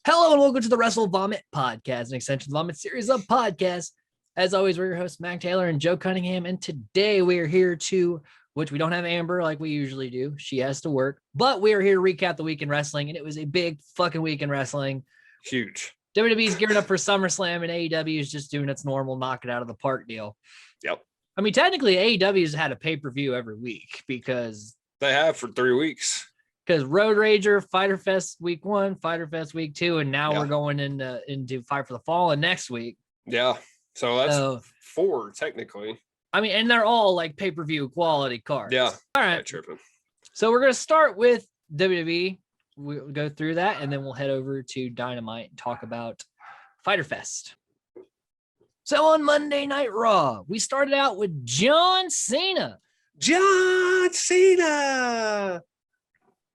Hello and welcome to the Wrestle Vomit Podcast, an extension of the Vomit series of podcasts. As always, we're your hosts, Mac Taylor and Joe Cunningham, and today we are here to, which we don't have Amber like we usually do. She has to work, but we are here to recap the week in wrestling, and it was a big fucking week in wrestling. Huge. WWE's gearing up for SummerSlam, and AEW is just doing its normal knock it out of the park deal. Yep. I mean, technically, AEW's had a pay-per-view every week because they have for 3 weeks. Because Road Rager, Fyter Fest week 1, Fyter Fest week 2, and now we're going into Fight for the Fallen next week. Yeah. So that's 4 technically. I mean, and they're all like pay-per-view quality cards. Yeah. All right. Tripping. So we're going to start with WWE. We'll go through that, and then we'll head over to Dynamite and talk about Fyter Fest. So on Monday Night Raw, we started out with John Cena. John Cena!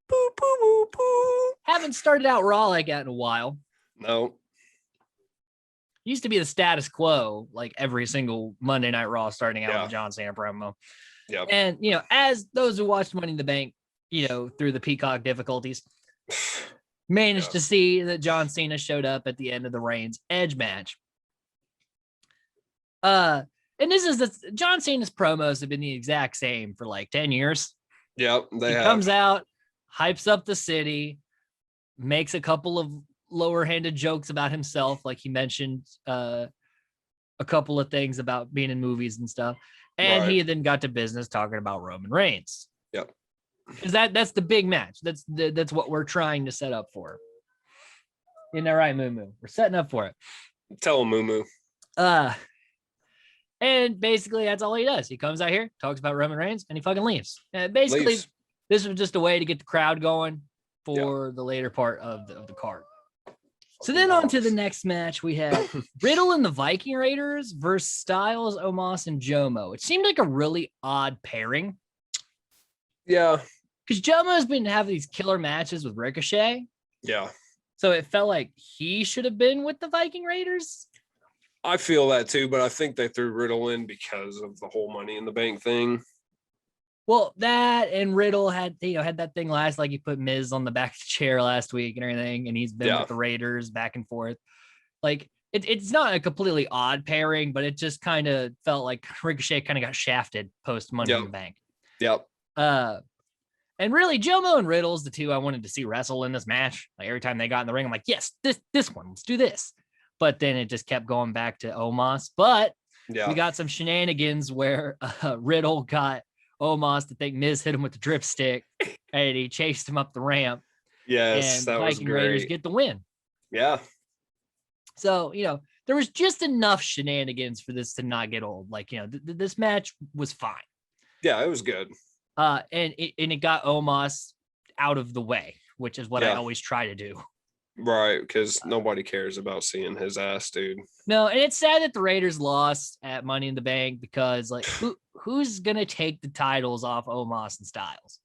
Boo, boo, boo, boo. Haven't started out Raw like that in a while. No. Used to be the status quo, like every single Monday Night Raw starting out with a John Cena promo. Yeah. And, as those who watched Money in the Bank, through the Peacock difficulties, managed to see that John Cena showed up at the end of the Reigns Edge match. And this is John Cena's promos have been the exact same for like 10 years. Yep. He comes out, hypes up the city, makes a couple of lower-handed jokes about himself, like he mentioned a couple of things about being in movies and stuff, and he then got to business talking about Roman Reigns. Yep. Because that's the big match. That's what we're trying to set up for. Isn't that right, Moo Moo? We're setting up for it. Tell him, Moo Moo. And basically that's all he does. He comes out here, talks about Roman Reigns, and he fucking leaves. Basically, this was just a way to get the crowd going for the later part of the card. So then on to the next match, we had Riddle and the Viking Raiders versus Styles, Omos, and Jomo. It seemed like a really odd pairing. Yeah. Because Jomo's been having these killer matches with Ricochet. Yeah. So it felt like he should have been with the Viking Raiders. I feel that too, but I think they threw Riddle in because of the whole Money in the Bank thing. Well, that and Riddle had that thing last, like he put Miz on the back of the chair last week and everything, and he's been with the Raiders back and forth. Like it's not a completely odd pairing, but it just kind of felt like Ricochet kind of got shafted post Money in the Bank. Yep. And really, Jomo and Riddle's the two I wanted to see wrestle in this match. Like every time they got in the ring, I'm like, yes, this one, let's do this. But then it just kept going back to Omos. But we got some shenanigans where Riddle got Omos to think Miz hit him with the dripstick, and he chased him up the ramp. Yes, and that was Viking great. Raiders get the win. Yeah. So, there was just enough shenanigans for this to not get old. Like, this match was fine. Yeah, it was good. And it got Omos out of the way, which is what I always try to do. Right, because nobody cares about seeing his ass, dude. No, and it's sad that the Raiders lost at Money in the Bank because, like, who's going to take the titles off Omos and Styles?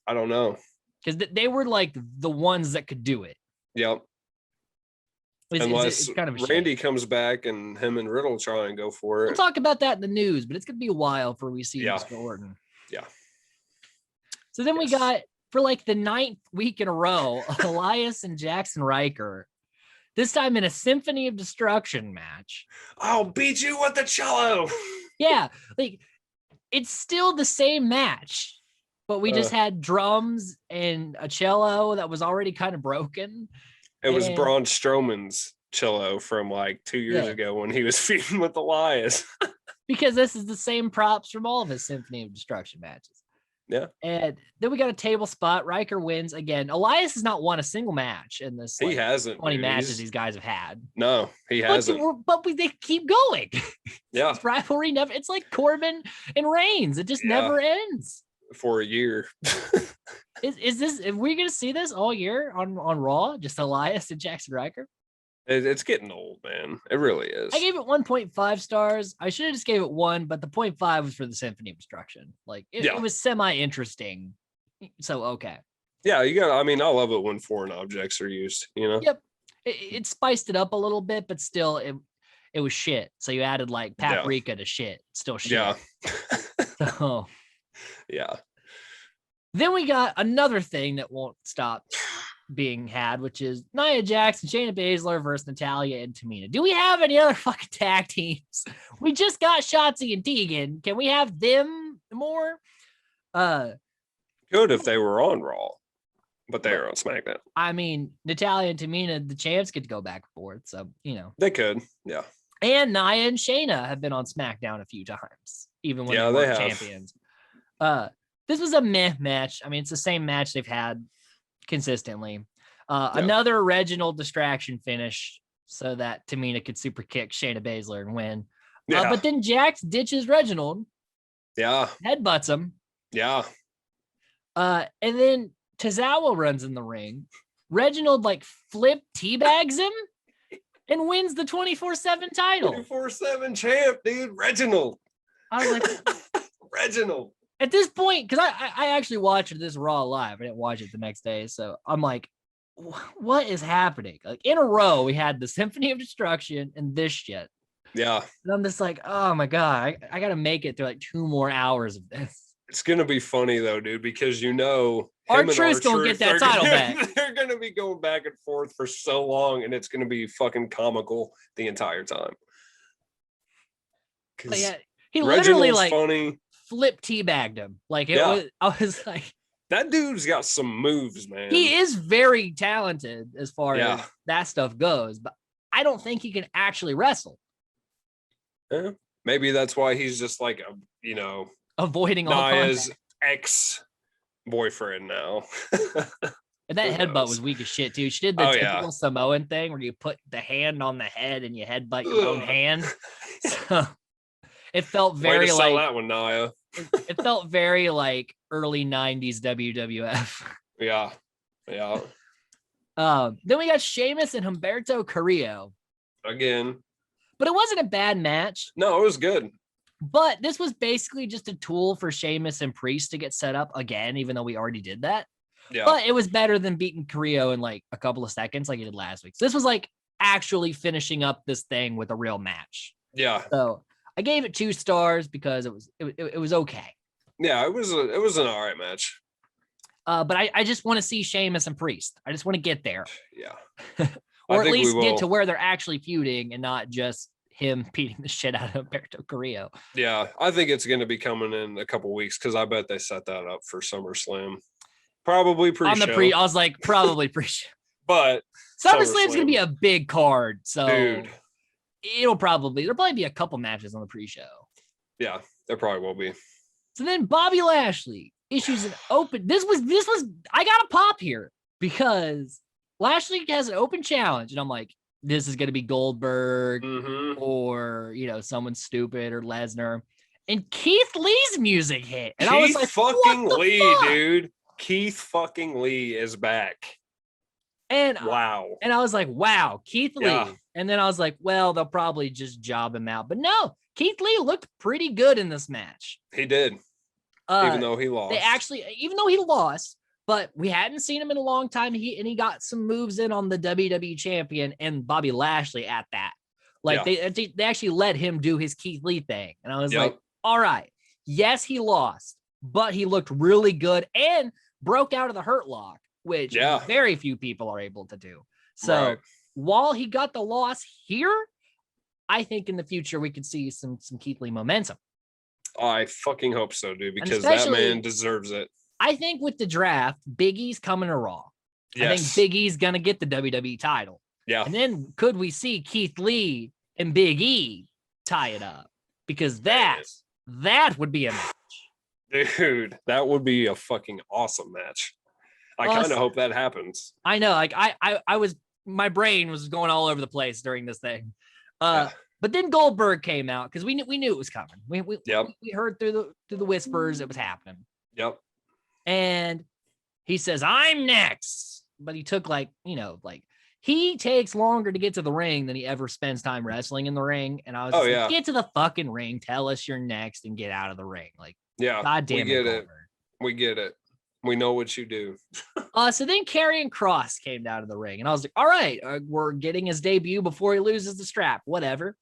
I don't know. Because they were, like, the ones that could do it. Yep. Unless it's kind of a Randy comes back and him and Riddle try and go for it. We'll talk about that in the news, but it's going to be a while before we see Mr. Orton. Yeah. So then we got, for like the 9th week in a row, Elias and Jackson Riker, this time in a Symphony of Destruction match. I'll beat you with the cello. Yeah, like it's still the same match, but we just had drums and a cello that was already kind of broken. It was Braun Strowman's cello from like 2 years ago when he was feuding with Elias. Because this is the same props from all of his Symphony of Destruction matches. Yeah. And then we got a table spot. Riker wins again. Elias has not won a single match in this. He hasn't. 20 matches these guys have had. No, he hasn't. But they keep going. Yeah. This rivalry never, it's like Corbin and Reigns. It just never ends. For a year. Is this, are we going to see this all year on Raw? Just Elias and Jackson Riker? It's getting old, man. It really is. I gave it 1.5 stars. I should have just gave it 1, but the 0.5 was for the Symphony of Destruction. Like it was semi-interesting. So, okay. Yeah, I love it when foreign objects are used, Yep. It spiced it up a little bit, but still it was shit. So you added like paprika to shit. Still shit. Yeah. So. Yeah. Then we got another thing that won't stop. being had, which is Nia Jax and Shayna Baszler versus Natalya and Tamina. Do we have any other fucking tag teams? We just got Shotzi and Tegan. Can we have them more? Good if they were on Raw, but they are on SmackDown. I mean, Natalya and Tamina, the champs, get to go back and forth, so they could, yeah. And Nia and Shayna have been on SmackDown a few times, even when they weren't champions. This was a meh match. I mean, it's the same match they've had consistently. Another Reginald distraction finish so that Tamina could super kick Shayna Baszler and win. But then Jax ditches Reginald. Yeah. Headbutts him. Yeah. And then Tozawa runs in the ring. Reginald flip teabags him and wins the 24/7 title. 24/7 champ, dude. Reginald. I was like, Reginald. At this point, because I actually watched this Raw live. I didn't watch it the next day. So I'm like, what is happening? In a row, we had the Symphony of Destruction and this shit. Yeah. And I'm just like, oh my God, I got to make it through 2 more hours of this. It's going to be funny though, dude, because R-Truth's going to get that title back. They're going to be going back and forth for so long, and it's going to be fucking comical the entire time. Yeah, he Reginald's literally funny. Flip teabagged him. I was like, that dude's got some moves, man. He is very talented as far as that stuff goes, but I don't think he can actually wrestle. Yeah. Maybe that's why he's just avoiding all Nia's ex-boyfriend now. And that headbutt was weak as shit too. She did the typical Samoan thing where you put the hand on the head and you headbutt your own hand. So it felt very sell that one, Nia. It felt very early 90s WWF. Yeah. Yeah. Then we got Sheamus and Humberto Carrillo. Again. But it wasn't a bad match. No, it was good. But this was basically just a tool for Sheamus and Priest to get set up again, even though we already did that. Yeah. But it was better than beating Carrillo in a couple of seconds like he did last week. So this was actually finishing up this thing with a real match. Yeah. So I gave it 2 stars because it was okay. Yeah, it was an all right match. But I just want to see Sheamus and Priest. I just want to get there. Yeah. Or at least get to where they're actually feuding and not just him beating the shit out of Humberto Carrillo. Yeah, I think it's going to be coming in a couple weeks because I bet they set that up for SummerSlam. Probably pre-show. I was like, probably pre-show. But SummerSlam's going to be a big card, so dude, there'll probably be a couple matches on the pre-show. Yeah, there probably will be. So then Bobby Lashley issues an open. This was. I got to pop here because Lashley has an open challenge, and I'm like, this is going to be Goldberg or someone stupid or Lesnar. And Keith Lee's music hit, and I was like, fucking Lee, dude. Keith fucking Lee is back. And wow. And I was like, wow, Keith Lee. And then I was like, well, they'll probably just job him out. But no, Keith Lee looked pretty good in this match. He did. Even though he lost. Even though he lost, but we hadn't seen him in a long time. He got some moves in on the WWE champion and Bobby Lashley at that. They actually let him do his Keith Lee thing. And I was like, all right, yes, he lost, but he looked really good and broke out of the Hurt Lock, which very few people are able to do. So while he got the loss here, I think in the future we could see some Keith Lee momentum. I fucking hope so, dude, because that man deserves it. I think with the draft, Big E's coming to Raw. Yes. I think Big E's going to get the WWE title. Yeah. And then could we see Keith Lee and Big E tie it up? Because that would be a match. Dude, that would be a fucking awesome match. I kind of hope that happens. I know. My brain was going all over the place during this thing. But then Goldberg came out because we knew it was coming. We heard through the whispers it was happening. Yep. And he says, I'm next. But he took he takes longer to get to the ring than he ever spends time wrestling in the ring. And I was get to the fucking ring, tell us you're next and get out of the ring. God damn it. We get it. We know what you do. So then Karrion Kross came down to the ring and I was like, all right, we're getting his debut before he loses the strap, whatever.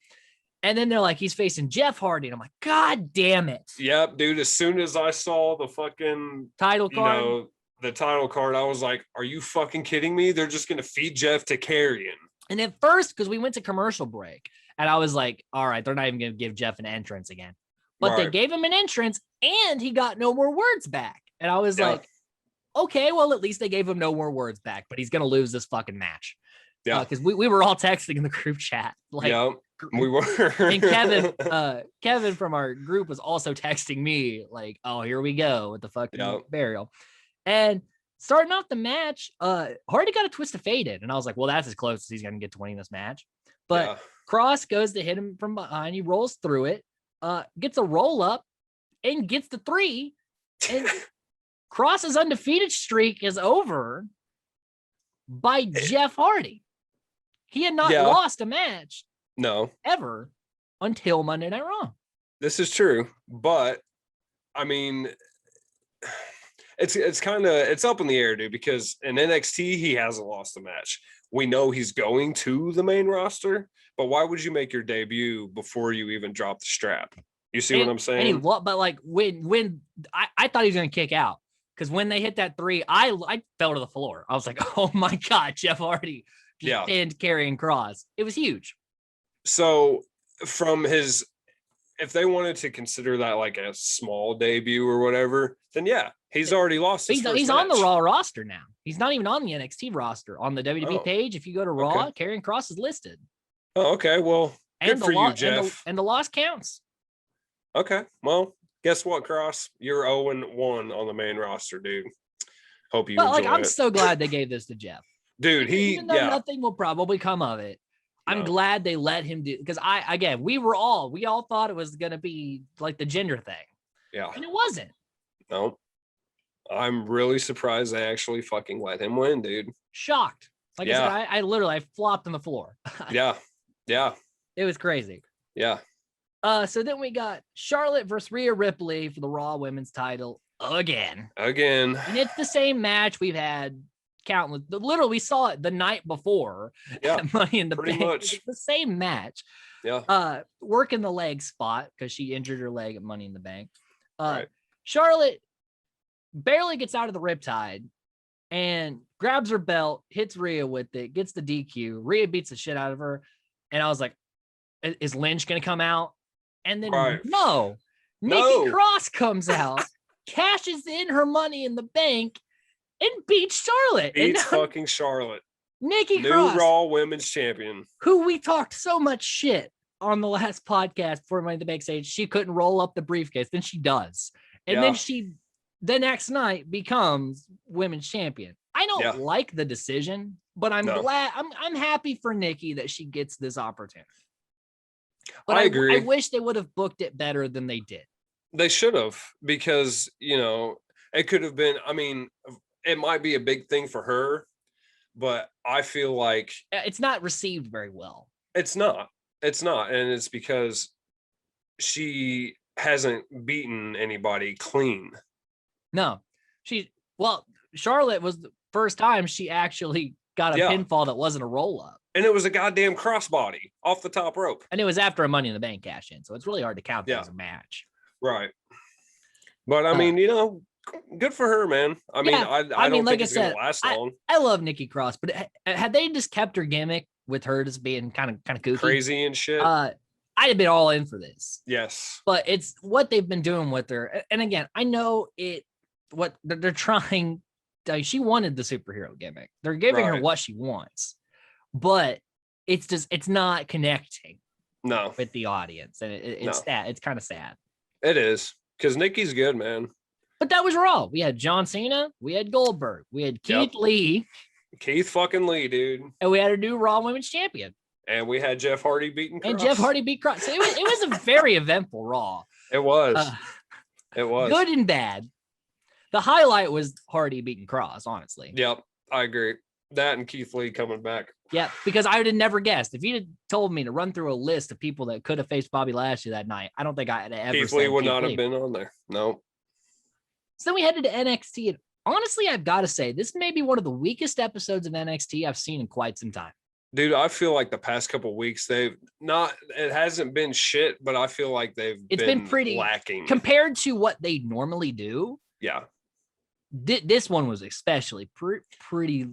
And then they're like, he's facing Jeff Hardy. And I'm like, God damn it. Yep, dude. As soon as I saw the fucking title card, the title card, I was like, are you fucking kidding me? They're just going to feed Jeff to Carrion. And at first, because we went to commercial break, and I was like, all right, they're not even going to give Jeff an entrance again. But they gave him an entrance, and he got no more words back. And I was like, okay, well, at least they gave him no more words back, but he's going to lose this fucking match. Yeah. Because we were all texting in the group chat. Like, we were. And Kevin from our group was also texting me, like, oh, here we go with the fucking burial. And starting off the match, Hardy got a twist of fate in. And I was like, well, that's as close as he's going to get to winning this match. But Cross goes to hit him from behind. He rolls through it, gets a roll up, and gets the 3. And Cross's undefeated streak is over by Jeff Hardy. He had not lost a match. No. Ever until Monday Night Raw. This is true. But, I mean, it's kind of, it's up in the air, dude, because in NXT, he hasn't lost a match. We know he's going to the main roster, but why would you make your debut before you even drop the strap? You see what I'm saying? But like when I thought he was going to kick out, because when they hit that 3, I fell to the floor. I was like, oh my God, Jeff Hardy just pinned Karrion Kross. It was huge. So from his, if they wanted to consider that like a small debut or whatever, then he's already lost. He's on the Raw roster now. He's not even on the NXT roster. On the WWE page, if you go to Raw, Karrion Kross is listed. Oh, okay. Well, good for you, Jeff. And the loss counts. Okay. Well, guess what, Cross? You're 0-1 on the main roster, dude. Hope you enjoy it. I'm so glad they gave this to Jeff. Dude, even though nothing will probably come of it. I'm glad they let him do, because we all thought it was going to be like the gender thing. Yeah. And it wasn't. No. I'm really surprised they actually fucking let him win, dude. Shocked. Like I said, I literally flopped on the floor. Yeah. It was crazy. Yeah. So then we got Charlotte versus Rhea Ripley for the Raw Women's title again. And it's the same match we've had countless. Literally, we saw it the night before. Money in the Bank. It's the same match. Yeah. Working the leg spot because she injured her leg at Money in the Bank. Charlotte barely gets out of the riptide and grabs her belt, hits Rhea with it, gets the DQ. Rhea beats the shit out of her. And I was like, is Lynch going to come out? And then no. Nikki Cross comes out, cashes in her Money in the Bank, and beats Charlotte. Fucking Charlotte. Nikki Cross, new Raw Women's Champion, who we talked so much shit on the last podcast before Money in the Bank stage. She couldn't roll up the briefcase. Then she does. And then she, the next night, becomes Women's Champion. I don't like the decision, but I'm glad. I'm happy for Nikki that she gets this opportunity. But I agree. I wish they would have booked it better than they did. They should have, because, it could have been, it might be a big thing for her, but I feel like it's not received very well. It's not. And it's because she hasn't beaten anybody clean. No, Charlotte was the first time she actually got a pinfall that wasn't a roll up. And it was a goddamn crossbody off the top rope. And it was after a Money in the Bank cash in. So it's really hard to count that as a match. Right. But good for her, man. I don't think it's going to last long. I love Nikki Cross, but had they just kept her gimmick with her just being kind of goofy, crazy and shit, I'd have been all in for this. Yes. But it's what they've been doing with her. And again, I know what they're trying. She wanted the superhero gimmick. They're giving her what she wants, but it's not connecting. No. With the audience, and it's sad. It's kind of sad. It is, because Nikki's good, man. But that was Raw. We had John Cena, we had Goldberg, we had Keith Lee. Keith fucking Lee, dude. And we had a new Raw Women's Champion. And we had Jeff Hardy beating Cross. And Jeff Hardy beat Cross. So it was a very eventful Raw. It was. It was. Good and bad. The highlight was Hardy beating Cross, honestly. Yep, I agree. That and Keith Lee coming back. Yeah, because I would have never guessed. If you'd have told me to run through a list of people that could have faced Bobby Lashley that night, I don't think I'd ever Keith Lee would not have been on there. No. So then we headed to NXT. And honestly, I've got to say, this may be one of the weakest episodes of NXT I've seen in quite some time. Dude, I feel like the past couple of weeks, it hasn't been shit, but I feel like it's been pretty lacking compared to what they normally do. Yeah. this one was especially pretty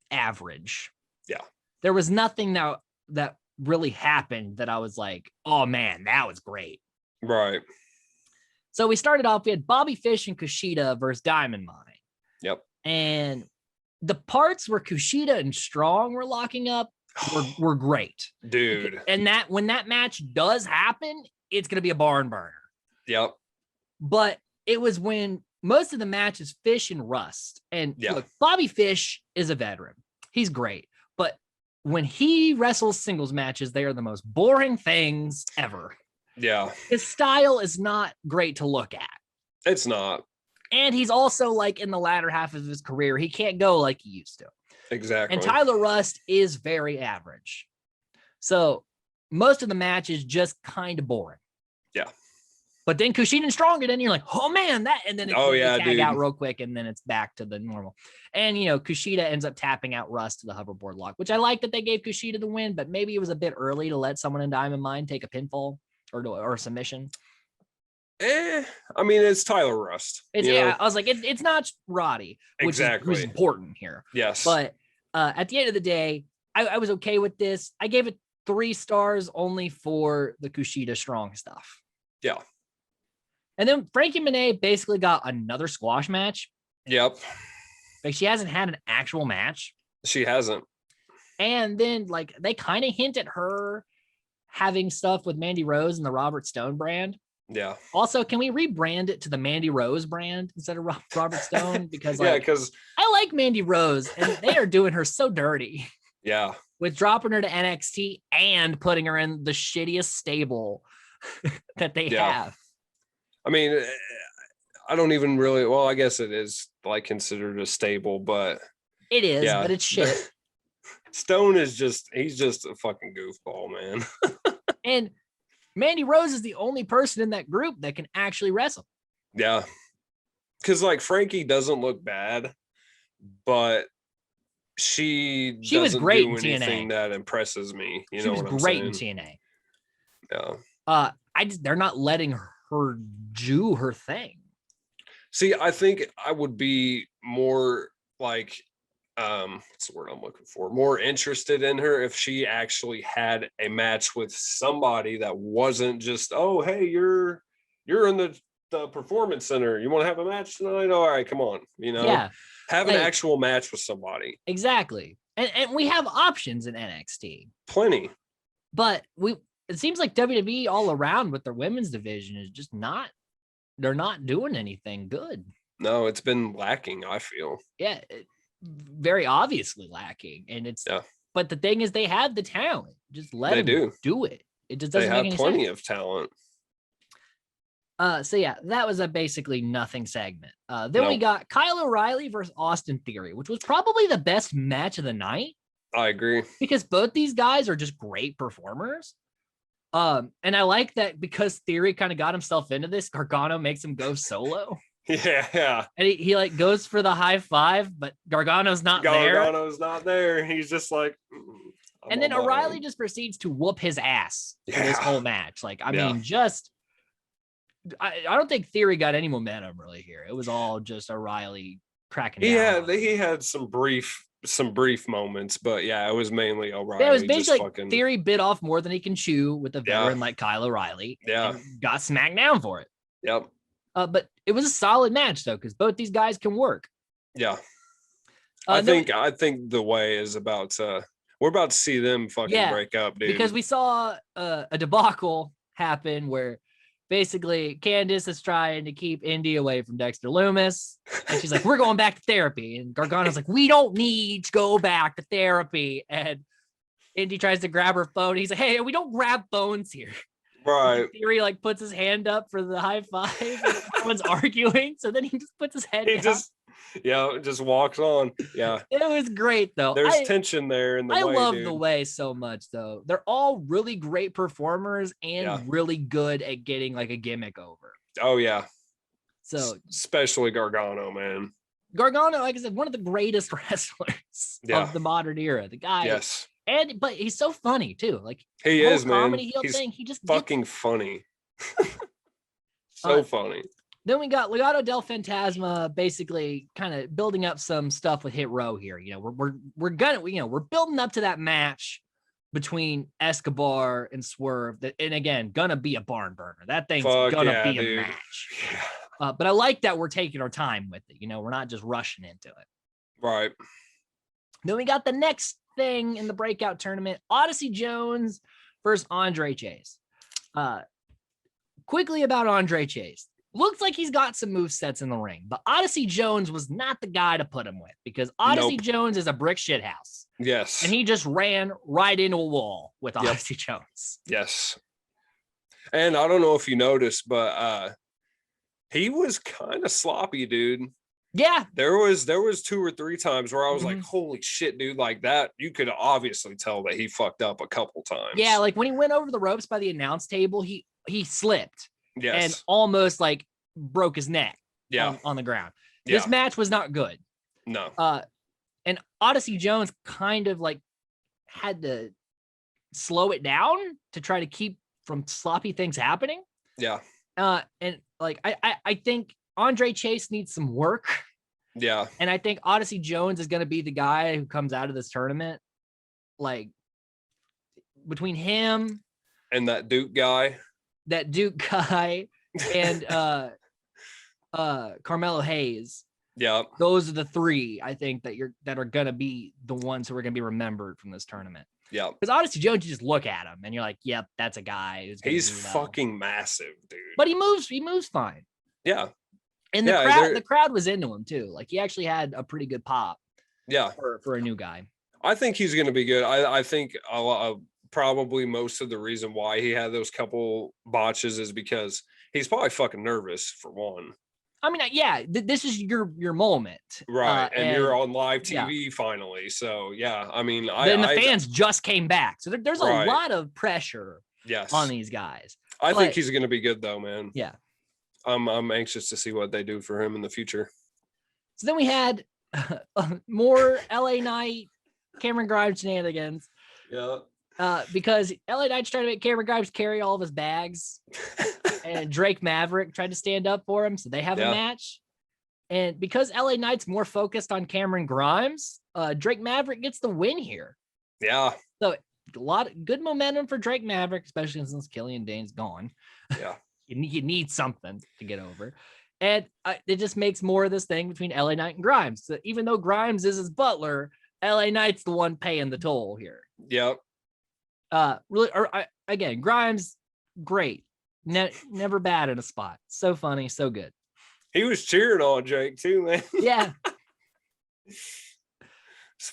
average. Yeah. There was nothing that really happened that I was like, oh man, that was great. Right. So we started off, we had Bobby Fish and Kushida versus Diamond Mine. Yep. And the parts where Kushida and Strong were locking up were great. Dude. And that when that match does happen, it's going to be a barn burner. Yep. But it was when most of the match is Fish and Rust. And look, Bobby Fish is a veteran. He's great. But when he wrestles singles matches, they are the most boring things ever. Yeah. His style is not great to look at. It's not. And he's also like in the latter half of his career, he can't go like he used to. Exactly. And Tyler Rust is very average. So most of the match is just kind of boring. Yeah. But then Kushida and Strong get in, you're like, oh man, and then it's tag out real quick, and then it's back to the normal. And Kushida ends up tapping out Rust to the hoverboard lock, which I like that they gave Kushida the win, but maybe it was a bit early to let someone in Diamond Mine take a pinfall or a submission. I mean, it's Tyler Rust. I was like, it's not Roddy, which is important here. Yes. But at the end of the day, I was okay with this. I gave it 3 stars only for the Kushida Strong stuff. Yeah. And then Frankie Monet basically got another squash match. Yep. Like she hasn't had an actual match. She hasn't. And then like they kind of hint at her having stuff with Mandy Rose and the Robert Stone brand. Yeah. Also, can we rebrand it to the Mandy Rose brand instead of Robert Stone? Because because I like Mandy Rose and they are doing her so dirty. Yeah. With dropping her to NXT and putting her in the shittiest stable that they have. I mean, I don't even really, well, I guess it is like considered a stable, but it is, but it's shit. Stone is he's just a fucking goofball, man. And Mandy Rose is the only person in that group that can actually wrestle. Yeah. Cause like Frankie doesn't look bad, but she was great do in anything TNA. That impresses me. She was great in TNA. Yeah. They're not letting her do her thing. See, I think I would be more like what's the word I'm looking for? More interested in her if she actually had a match with somebody that wasn't just, oh, hey, you're in the performance center. You want to have a match tonight? All right, come on. Have an actual match with somebody. Exactly. And we have options in NXT. Plenty. But it seems like WWE all around with their women's division is just they're not doing anything good. No, it's been lacking, I feel. Yeah, very obviously lacking. And but the thing is they have the talent. Just let them do it. It just doesn't make any sense. They have plenty of talent. So yeah, that was a basically nothing segment. Then we got Kyle O'Reilly versus Austin Theory, which was probably the best match of the night. I agree. Because both these guys are just great performers. And I like that because Theory kind of got himself into this, Gargano makes him go solo. Yeah. And he like goes for the high five, but Gargano's not there. Gargano's not there. He's just like, and then O'Reilly just proceeds to whoop his ass for this whole match. Like, I mean, I don't think Theory got any momentum really here. It was all just O'Reilly cracking down. He had some brief moments, but it was mainly O'Reilly. Yeah, it was basically Theory bit off more than he can chew with a veteran like Kyle O'Reilly. Yeah. And got smacked down for it. Yep. But it was a solid match though, because both these guys can work. Yeah. I think the way is about we're about to see them fucking break up, dude. Because we saw a debacle happen where basically Candice is trying to keep Indy away from Dexter Lumis. And she's like, we're going back to therapy. And Gargano's like, we don't need to go back to therapy. And Indy tries to grab her phone. He's like, hey, we don't grab phones here. Right. Theory like puts his hand up for the high five. And everyone's arguing. So then he just puts his head down. Just walks on. Yeah. It was great though. There's tension there in the way. I love the way so much though. They're all really great performers and really good at getting like a gimmick over. Oh yeah. So especially Gargano, man. Gargano, like I said, one of the greatest wrestlers of the modern era. The guy. Yes. But he's so funny too. Like he is, man. Comedy heel he's thing. He just fucking funny. So funny. Then we got Legado del Fantasma basically kind of building up some stuff with Hit Row here. You know, we're building up to that match between Escobar and Swerve. And again, gonna be a barn burner. That thing's gonna be a match. Yeah. But I like that we're taking our time with it. You know, we're not just rushing into it. Right. Then we got the next thing in the breakout tournament, Odyssey Jones versus Andre Chase. Quickly about Andre Chase. Looks like he's got some move sets in the ring, but Odyssey Jones was not the guy to put him with because Odyssey Jones is a brick shit house. Yes. And he just ran right into a wall with Odyssey Jones. Yes. And I don't know if you noticed, but he was kind of sloppy, dude. Yeah. There was 2 or 3 times where I was like, holy shit, dude, like that. You could obviously tell that he fucked up a couple times. Yeah, like when he went over the ropes by the announce table, he slipped. Yes. And almost like broke his neck on the ground. This match was not good. No. And Odyssey Jones kind of like had to slow it down to try to keep from sloppy things happening. Yeah. And like I think Andre Chase needs some work. Yeah. And I think Odyssey Jones is going to be the guy who comes out of this tournament. Like between him and that Duke guy and Carmelo Hayes. Yeah. Those are the 3 I think that are going to be the ones who are going to be remembered from this tournament. Yeah. Because Odyssey Jones, you just look at him and you're like, yep, that's a guy who's he's fucking massive, dude. But he moves fine. Yeah. And the crowd was into him too. Like he actually had a pretty good pop. Yeah. For a new guy. I think he's going to be good. I think probably most of the reason why he had those couple botches is because he's probably fucking nervous for one. I mean, yeah, this is your moment. Right. And you're on live TV finally. So yeah, I mean, the fans just came back. So there's a lot of pressure on these guys. I think he's going to be good though, man. Yeah. I'm anxious to see what they do for him in the future. So then we had more LA Knight, Cameron Grimes shenanigans. Yeah. Because LA Knight's trying to make Cameron Grimes carry all of his bags, and Drake Maverick tried to stand up for him, so they have a match. And because LA Knight's more focused on Cameron Grimes, Drake Maverick gets the win here. Yeah. So a lot of good momentum for Drake Maverick, especially since Killian Dane's gone. Yeah. you need something to get over. And it just makes more of this thing between LA Knight and Grimes. So even though Grimes is his butler, LA Knight's the one paying the toll here. Yep. Again, Grimes, great. Never bad in a spot. So funny, so good. He was cheering on Drake too, man. Yeah.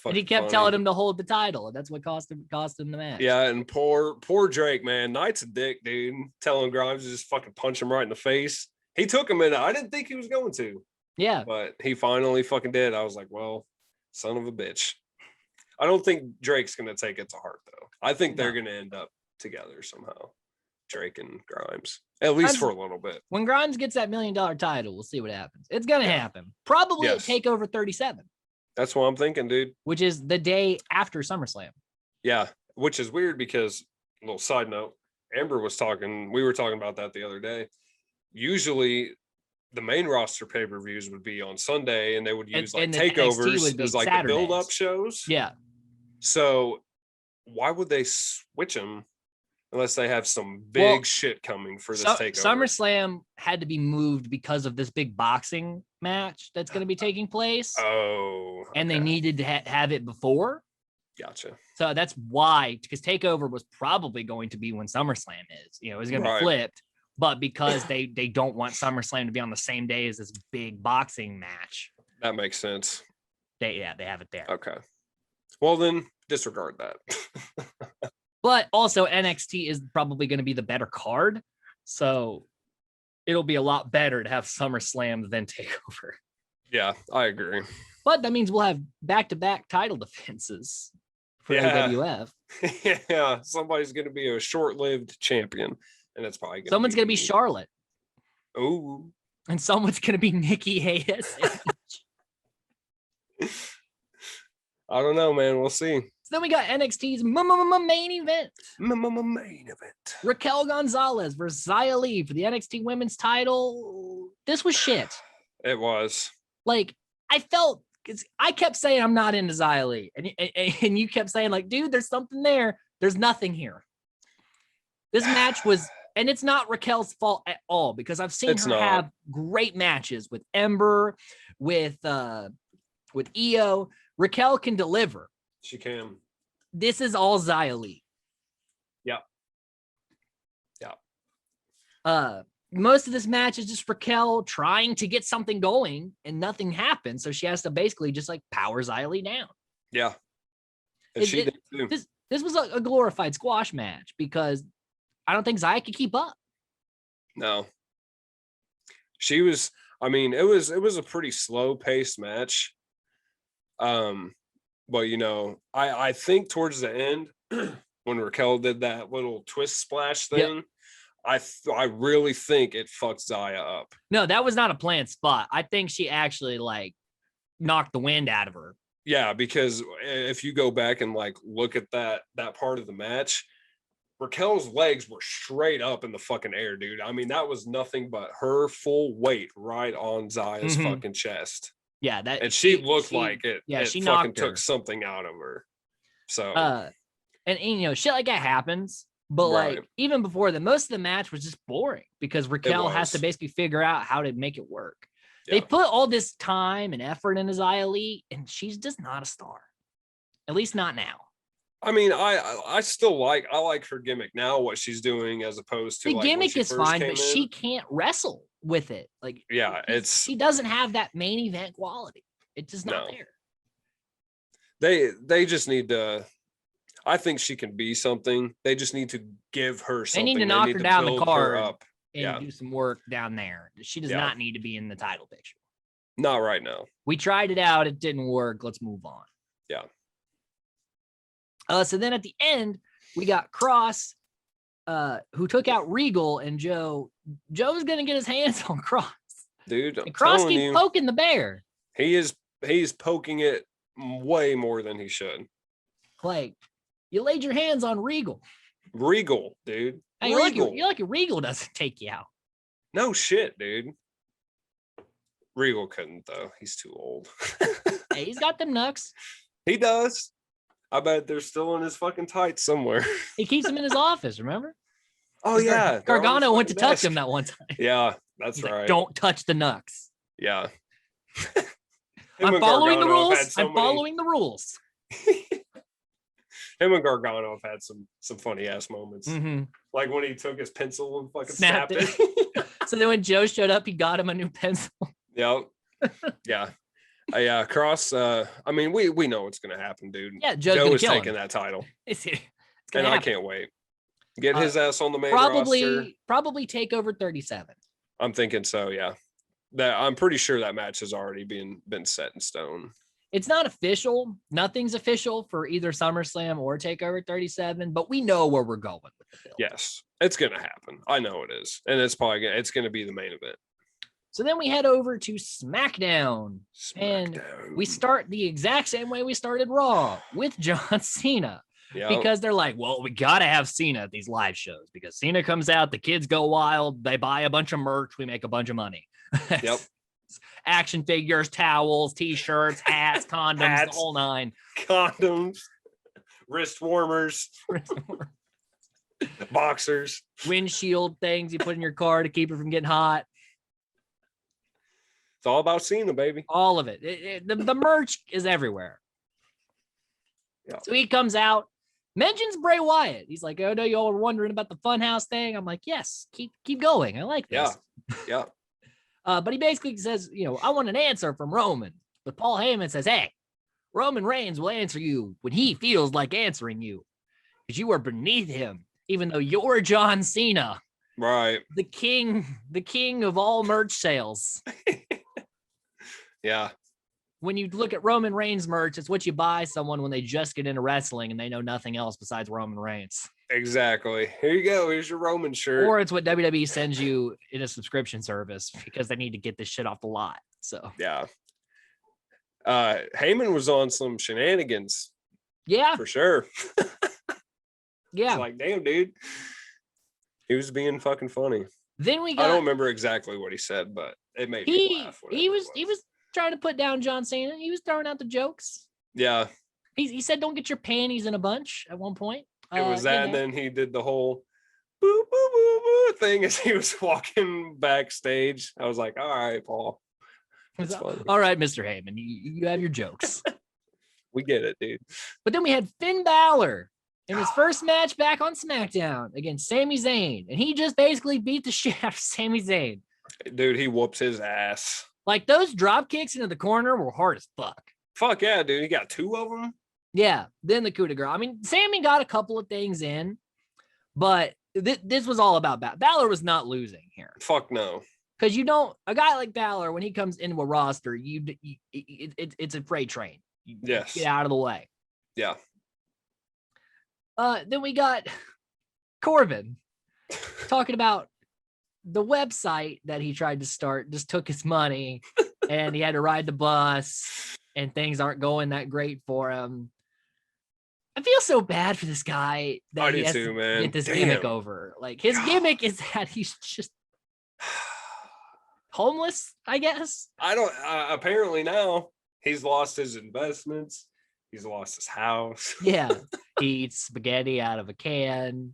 And he kept telling him to hold the title, and that's what cost him the match. Yeah, and poor Drake, man. Knight's a dick, dude. Telling Grimes to just fucking punch him right in the face. He took him in. I didn't think he was going to. Yeah. But he finally fucking did. I was like, well, son of a bitch. I don't think Drake's going to take it to heart, though. I think they're going to end up together somehow. Drake and Grimes. At least for a little bit. When Grimes gets that $1 million title, we'll see what happens. It's going to happen. Probably at TakeOver 37. That's what I'm thinking, dude. Which is the day after SummerSlam. Yeah, which is weird because, a little side note, Amber was talking, we were talking about that the other day. Usually, the main roster pay-per-views would be on Sunday, and they would use like takeovers as like the build-up shows. Yeah. So, why would they switch them unless they have some big shit coming for this takeover? SummerSlam had to be moved because of this big boxing match that's going to be taking place. Oh. And they needed to have it before. Gotcha. So that's why, because TakeOver was probably going to be when SummerSlam is. You know, it was going to be flipped. But because they don't want SummerSlam to be on the same day as this big boxing match. That makes sense. They have it there. Okay. Well, then disregard that. But also NXT is probably going to be the better card. So it'll be a lot better to have SummerSlam than TakeOver. Yeah, I agree. But that means we'll have back-to-back title defenses for AWF. Yeah, somebody's going to be a short-lived champion. And it's probably someone's going to be Charlotte. Oh. And someone's going to be Nikki ASH. I don't know, man. We'll see. So then we got NXT's main event. Main event. Raquel Gonzalez versus Xia Li for the NXT Women's title. this was shit. It was. Like, I felt, because I kept saying I'm not into Xia Li, and you kept saying like, dude, there's something there. There's nothing here. This match was, and it's not Raquel's fault at all, because I've seen her have great matches with Ember, with Io. Raquel can deliver. She can. This is all Xia Li. Yep. Most of this match is just Raquel trying to get something going, and nothing happens. So she has to basically just like power Xia Li down. Yeah. And she did too. This was a glorified squash match, because I don't think Xia could keep up. No. She was, I mean, it was a pretty slow paced match. But you know, I think towards the end, when Raquel did that little twist splash thing, yep. I really think it fucked Xia up. No, that was not a planned spot. I think she actually like knocked the wind out of her. Yeah, because if you go back and like look at that part of the match, Raquel's legs were straight up in the fucking air, dude. I mean, that was nothing but her full weight right on Zaya's fucking chest. Yeah, that, and she looked like it. Yeah, it she fucking took something out of her. So, and you know, shit like that happens. But like even before that, most of the match was just boring, because Raquel has to basically figure out how to make it work. Yeah. They put all this time and effort into Xia Li, and she's just not a star. At least not now. I mean, I still like her gimmick now, what she's doing, as opposed to the like gimmick is fine, but she can't wrestle with it. Like, yeah, she doesn't have that main event quality. It's just not there. They just need to. I think she can be something. They just need to give her something. They need to knock her down the card up and do some work down there. She does not need to be in the title picture. Not right now. We tried it out. It didn't work. Let's move on. Yeah. So then at the end, we got Cross, who took out Regal, and Joe's going to get his hands on Cross. Dude, and Cross keeps poking the bear. He's poking it way more than he should. Like, you laid your hands on Regal. Regal, dude. Hey, you're lucky Regal doesn't take you out. No shit, dude. Regal couldn't, though. He's too old. Hey, he's got them knucks. He does. I bet they're still in his fucking tights somewhere. He keeps them in his office, remember? Oh, yeah. Gargano went to touch him that one time. Yeah, that's right. Like, don't touch the knucks. Yeah. I'm following the rules. I'm following the rules. Him and Gargano have had some funny ass moments. Mm-hmm. Like when he took his pencil and fucking snapped it. So then when Joe showed up, he got him a new pencil. Yep. Yeah. Yeah. Cross. I mean, we know what's gonna happen, dude. Yeah, Joe is taking that title. It's and happen. I can't wait. Get his ass on the main roster. Probably take over 37. I'm thinking so, yeah. I'm pretty sure that match has already been set in stone. It's not official. Nothing's official for either SummerSlam or TakeOver 37, but we know where we're going with the build. Yes, it's going to happen. I know it is. And it's probably going to be the main event. So then we head over to SmackDown. And we start the exact same way we started Raw, with John Cena. Yep. Because they're like, well, we got to have Cena at these live shows, because Cena comes out, the kids go wild, they buy a bunch of merch, we make a bunch of money. Yep. Action figures, towels, t-shirts, hats, condoms, the whole nine. Condoms, wrist warmers, boxers, windshield things you put in your car to keep it from getting hot. It's all about Cena, baby. All of it. The merch is everywhere. Yeah. So he comes out, mentions Bray Wyatt. He's like, oh no, you all were wondering about the Funhouse thing. I'm like, yes, keep going. I like this. Yeah. But he basically says, I want an answer from Roman. But Paul Heyman says, hey, Roman Reigns will answer you when he feels like answering you, because you are beneath him, even though you're John Cena. Right. The king of all merch sales. Yeah. When you look at Roman Reigns merch, it's what you buy someone when they just get into wrestling and they know nothing else besides Roman Reigns. Exactly. Here you go. Here's your Roman shirt. Or it's what WWE sends you in a subscription service, because they need to get this shit off the lot. So yeah. Heyman was on some shenanigans. Yeah. For sure. Yeah. It's like, damn, dude. He was being fucking funny. Then we got, I don't remember exactly what he said, but it made me laugh. He was trying to put down John Cena. He was throwing out the jokes. Yeah. He said, "Don't get your panties in a bunch." At one point, it was that, and then he did the whole boo boo boo boo thing as he was walking backstage. I was like, "All right, Paul, that's funny." All right, Mr. Heyman, you have your jokes. We get it, dude. But then we had Finn Balor in his first match back on SmackDown against Sami Zayn, and he just basically beat the shit out of Sami Zayn. Dude, he whoops his ass. Like, those drop kicks into the corner were hard as fuck. Fuck yeah, dude. He got 2 of them. Yeah. Then the coup de grace. I mean, Sammy got a couple of things in, but this was all about Balor. Balor was not losing here. Fuck no. Because a guy like Balor, when he comes into a roster, it's a freight train. Yes. Get out of the way. Yeah. Then we got Corbin talking about the website that he tried to start just took his money and he had to ride the bus and things aren't going that great for him. I feel so bad for this guy that he has to get this gimmick over. Like, his gimmick is that he's just homeless, I guess. Apparently now he's lost his investments. He's lost his house. Yeah. He eats spaghetti out of a can.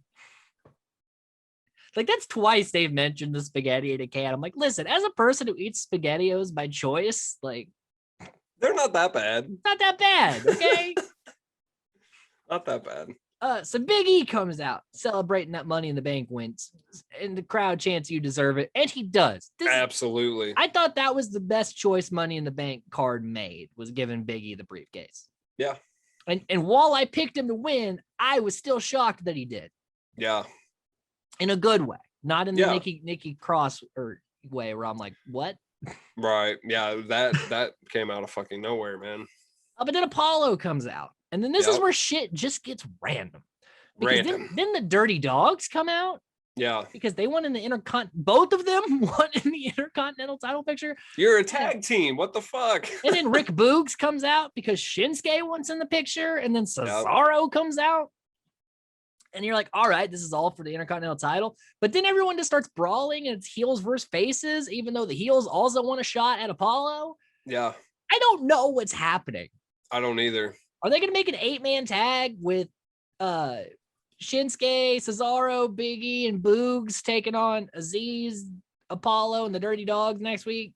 Like, that's twice they've mentioned the spaghetti in a can. I'm like, listen, as a person who eats SpaghettiOs by choice, like, they're not that bad. Not that bad, okay? Not that bad. So Big E comes out celebrating that Money in the Bank wins, and the crowd chants you deserve it, and he does. Absolutely. I thought that was the best choice Money in the Bank card made, was giving Big E the briefcase. Yeah. And while I picked him to win, I was still shocked that he did. Yeah. In a good way, not in the Nikki Cross way where I'm like, what? Right. Yeah, that came out of fucking nowhere, man. But then Apollo comes out. And then this is where shit just gets random. Because then the Dirty Dogs come out. Yeah. Because they won in the both of them won in the Intercontinental title picture. You're a tag team. What the fuck? And then Rick Boogs comes out because Shinsuke wants in the picture. And then Cesaro comes out. And you're like, all right, this is all for the Intercontinental title. But then everyone just starts brawling and it's heels versus faces, even though the heels also want a shot at Apollo. Yeah. I don't know what's happening. I don't either. Are they going to make an 8-man tag with Shinsuke, Cesaro, Big E, and Boogs taking on Aziz, Apollo, and the Dirty Dogs next week?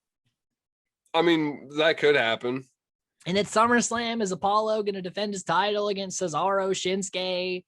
I mean, that could happen. And at SummerSlam, is Apollo going to defend his title against Cesaro, Shinsuke,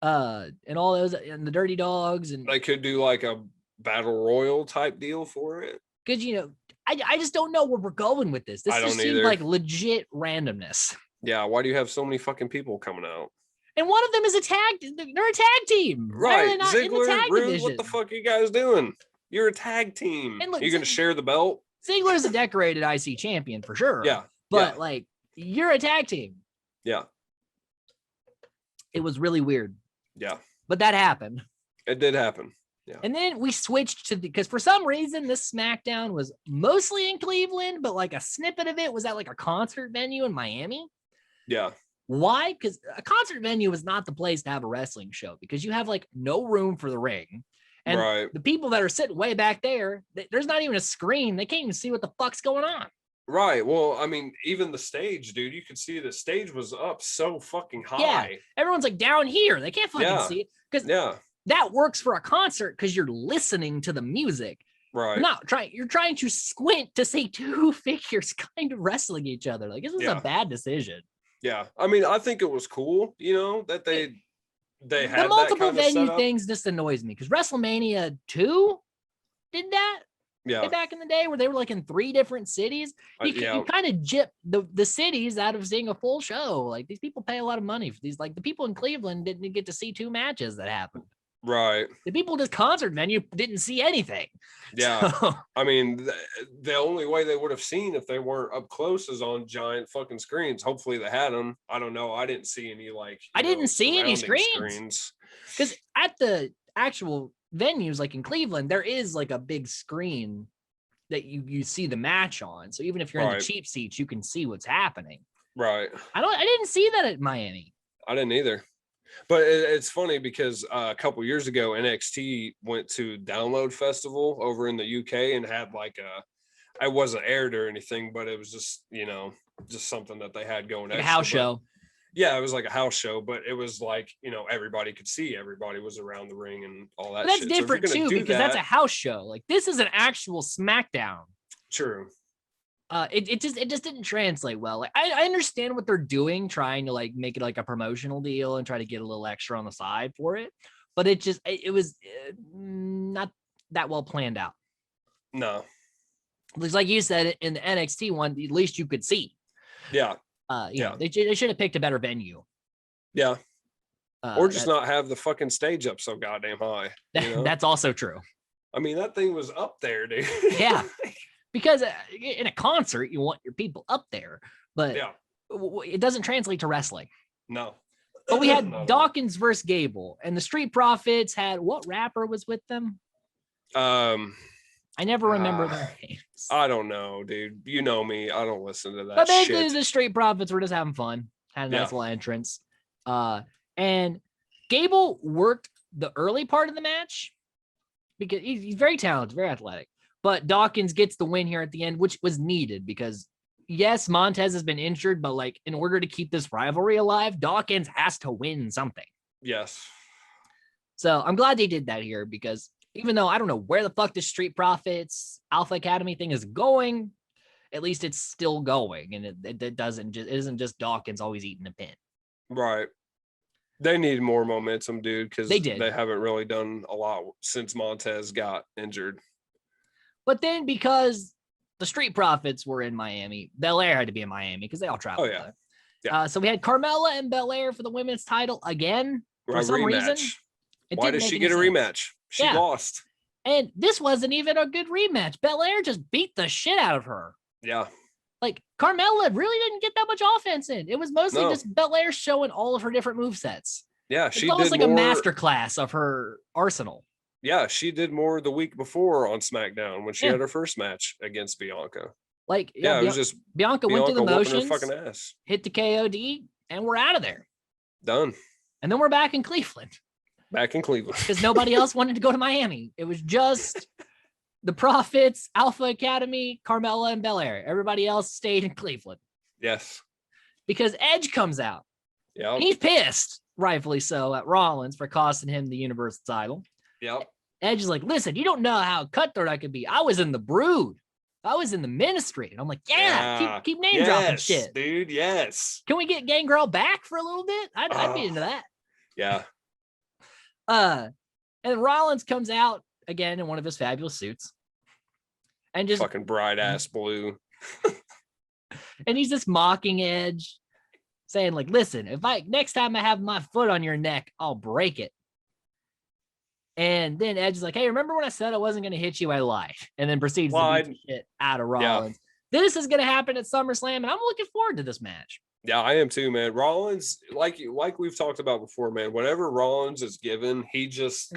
and all those, and the Dirty Dogs? And they could do like a battle royal type deal for it. Because, I just don't know where we're going with this. This just seems like legit randomness. Yeah, why do you have so many fucking people coming out? And one of them is they're a tag team. Right. Ziggler, Rude, what the fuck are you guys doing? You're a tag team. And look, you're going to share the belt? Ziggler's a decorated IC champion for sure. Yeah. But you're a tag team. Yeah. It was really weird. Yeah. But that happened. It did happen. Yeah. And then we switched because for some reason this SmackDown was mostly in Cleveland, but like a snippet of it was at like a concert venue in Miami. Yeah. Why? Because a concert venue is not the place to have a wrestling show because you have like no room for the ring. And the people that are sitting way back there, there's not even a screen. They can't even see what the fuck's going on. Right. Well, I mean, even the stage, dude, you could see the stage was up so fucking high. Yeah. Everyone's like down here. They can't fucking see it. Because that works for a concert because you're listening to the music. Right. You're trying to squint to see two figures kind of wrestling each other. Like, this was a bad decision. Yeah. I mean, I think it was cool, that they had the multiple that kind venue things just annoys me because WrestleMania 2 did that. Yeah. Back in the day where they were like in 3 different cities. You kind of gypped the cities out of seeing a full show. Like, these people pay a lot of money for these. Like, the people in Cleveland didn't get to see 2 matches that happened. Right. The people at this concert venue didn't see anything. Yeah. So, I mean, the only way they would have seen if they weren't up close is on giant fucking screens. Hopefully they had them. I don't know. I didn't see any I didn't see any screens. Because at the actual venues, like in Cleveland, there is like a big screen that you see the match on. So even if you're in the cheap seats, you can see what's happening. Right. I didn't see that at Miami. I didn't either. But it's funny because a couple years ago, NXT went to Download Festival over in the UK and had like I wasn't aired or anything, but it was just, just something that they had going. Like a house show. Yeah, it was like a house show, but it was like, everybody could see, everybody was around the ring and all that. But that's shit. different too, because that's a house show. Like this is an actual Smackdown. True. It just didn't translate well. Like I understand what they're doing, trying to like make it like a promotional deal and try to get a little extra on the side for it, but it was not that well planned out. No. Because like you said, in the NXT one, at least you could see. Yeah. They should have picked a better venue. Yeah. Or just not have the fucking stage up so goddamn high. That's also true. I mean, that thing was up there, dude. Yeah. Because in a concert, you want your people up there, but it doesn't translate to wrestling. No. But we had Dawkins versus Gable, and the Street Profits had what rapper was with them? I never remember their names. I don't know, dude. You know me. I don't listen to that but basically, shit. The Street Profits were just having fun. Had a nice little entrance. And Gable worked the early part of the match because he's very talented, very athletic. But Dawkins gets the win here at the end, which was needed because, yes, Montez has been injured, but like in order to keep this rivalry alive, Dawkins has to win something. Yes. So I'm glad they did that here because even though I don't know where the fuck the Street Profits Alpha Academy thing is going, at least it's still going, and it isn't just Dawkins always eating a pin. Right. They need more momentum, dude, because they haven't really done a lot since Montez got injured. But then because the Street Profits were in Miami, Belair had to be in Miami because they all traveled. Oh, yeah. So we had Carmella and Belair for the women's title again for some reason. Why did she get a rematch? She lost. And this wasn't even a good rematch. Belair just beat the shit out of her. Yeah. Like Carmella really didn't get that much offense in. It was mostly just Belair showing all of her different movesets. Yeah, it's almost like a masterclass of her arsenal. Yeah, she did more the week before on SmackDown when she had her first match against Bianca. Like, it was just Bianca went through the motions, her fucking ass, hit the KOD, and we're out of there. Done. And then we're back in Cleveland. Because nobody else wanted to go to Miami. It was just the Profits, Alpha Academy, Carmella, and Belair. Everybody else stayed in Cleveland. Yes. Because Edge comes out. Yeah. He's pissed, rightfully so, at Rollins for costing him the Universal title. Yep. Edge is like, listen, you don't know how cutthroat I could be. I was in the Brood. I was in the Ministry. And I'm like, keep name dropping shit. Dude, yes. Can we get Gangrel back for a little bit? I'd be into that. Yeah. And Rollins comes out again in one of his fabulous suits. And just fucking bright ass blue. And he's just mocking Edge, saying, like, listen, if next time I have my foot on your neck, I'll break it. And then Edge is like, hey, remember when I said I wasn't going to hit you? I lied. And then proceeds to beat the shit out of Rollins. Yeah. This is going to happen at SummerSlam, and I'm looking forward to this match. Yeah, I am too, man. Rollins, like we've talked about before, man, whenever Rollins is given, he just,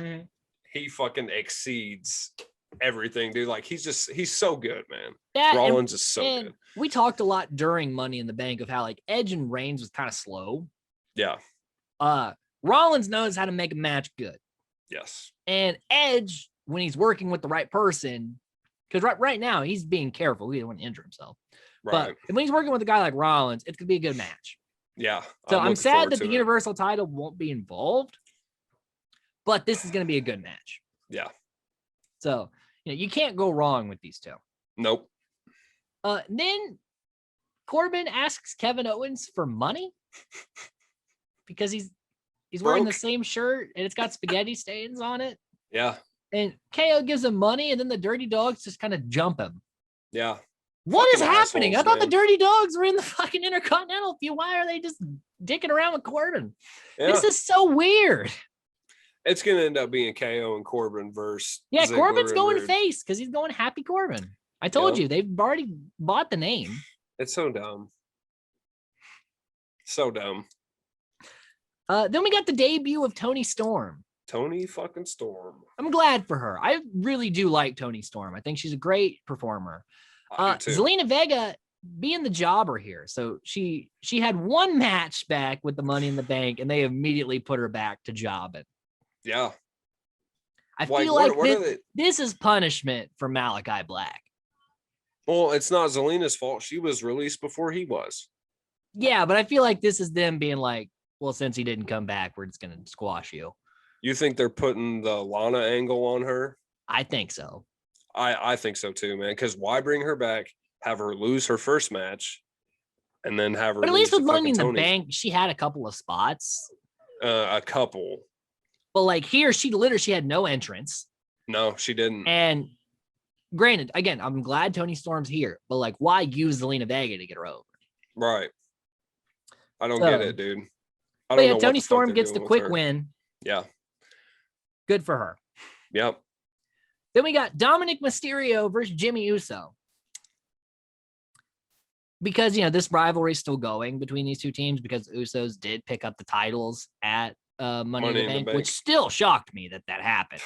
he fucking exceeds everything, dude. Like, he's so good, man. Yeah, Rollins is so good. We talked a lot during Money in the Bank of how, like, Edge and Reigns was kind of slow. Yeah. Rollins knows how to make a match good. Yes. And Edge, when he's working with the right person, because right now he's being careful. He don't want to injure himself. Right. But when he's working with a guy like Rollins, it could be a good match. Yeah. So I'm sad that the Universal title won't be involved, but this is going to be a good match. Yeah. So, you can't go wrong with these two. Nope. Then Corbin asks Kevin Owens for money because he's wearing the same shirt and it's got spaghetti stains on it. Yeah. And KO gives him money, and then the Dirty Dogs just kind of jump him. Yeah. What is happening? I thought the Dirty Dogs were in the fucking Intercontinental feud. Why are they just dicking around with Corbin? Yeah. This is so weird. It's going to end up being KO and Corbin versus Ziggler. Corbin's going face because he's going Happy Corbin. I told you, they've already bought the name. It's so dumb. So dumb. Then we got the debut of Toni Storm. Toni fucking Storm. I'm glad for her. I really do like Toni Storm. I think she's a great performer. Zelina Vega being the jobber here. So she had one match back with the Money in the Bank, and they immediately put her back to jobbing. Yeah. I feel like this is punishment for Malachi Black. Well, it's not Zelina's fault. She was released before he was. Yeah, but I feel like this is them being like, well, since he didn't come back, we're just going to squash you. You think they're putting the Lana angle on her? I think so. I think so too, man. Because why bring her back, have her lose her first match, and then have her But at least with Money in the Bank, she had a couple of spots. A couple. But like here, she had no entrance. No, she didn't. And granted, again, I'm glad Toni Storm's here, but like, why use Zelina Vega to get her over? Right. I don't get it, dude. I don't know. Toni Storm gets the quick win. Yeah. Good for her. Yep. Then we got Dominic Mysterio versus Jimmy Uso. Because, this rivalry is still going between these two teams because Usos did pick up the titles at Money in the Bank, which still shocked me that happened.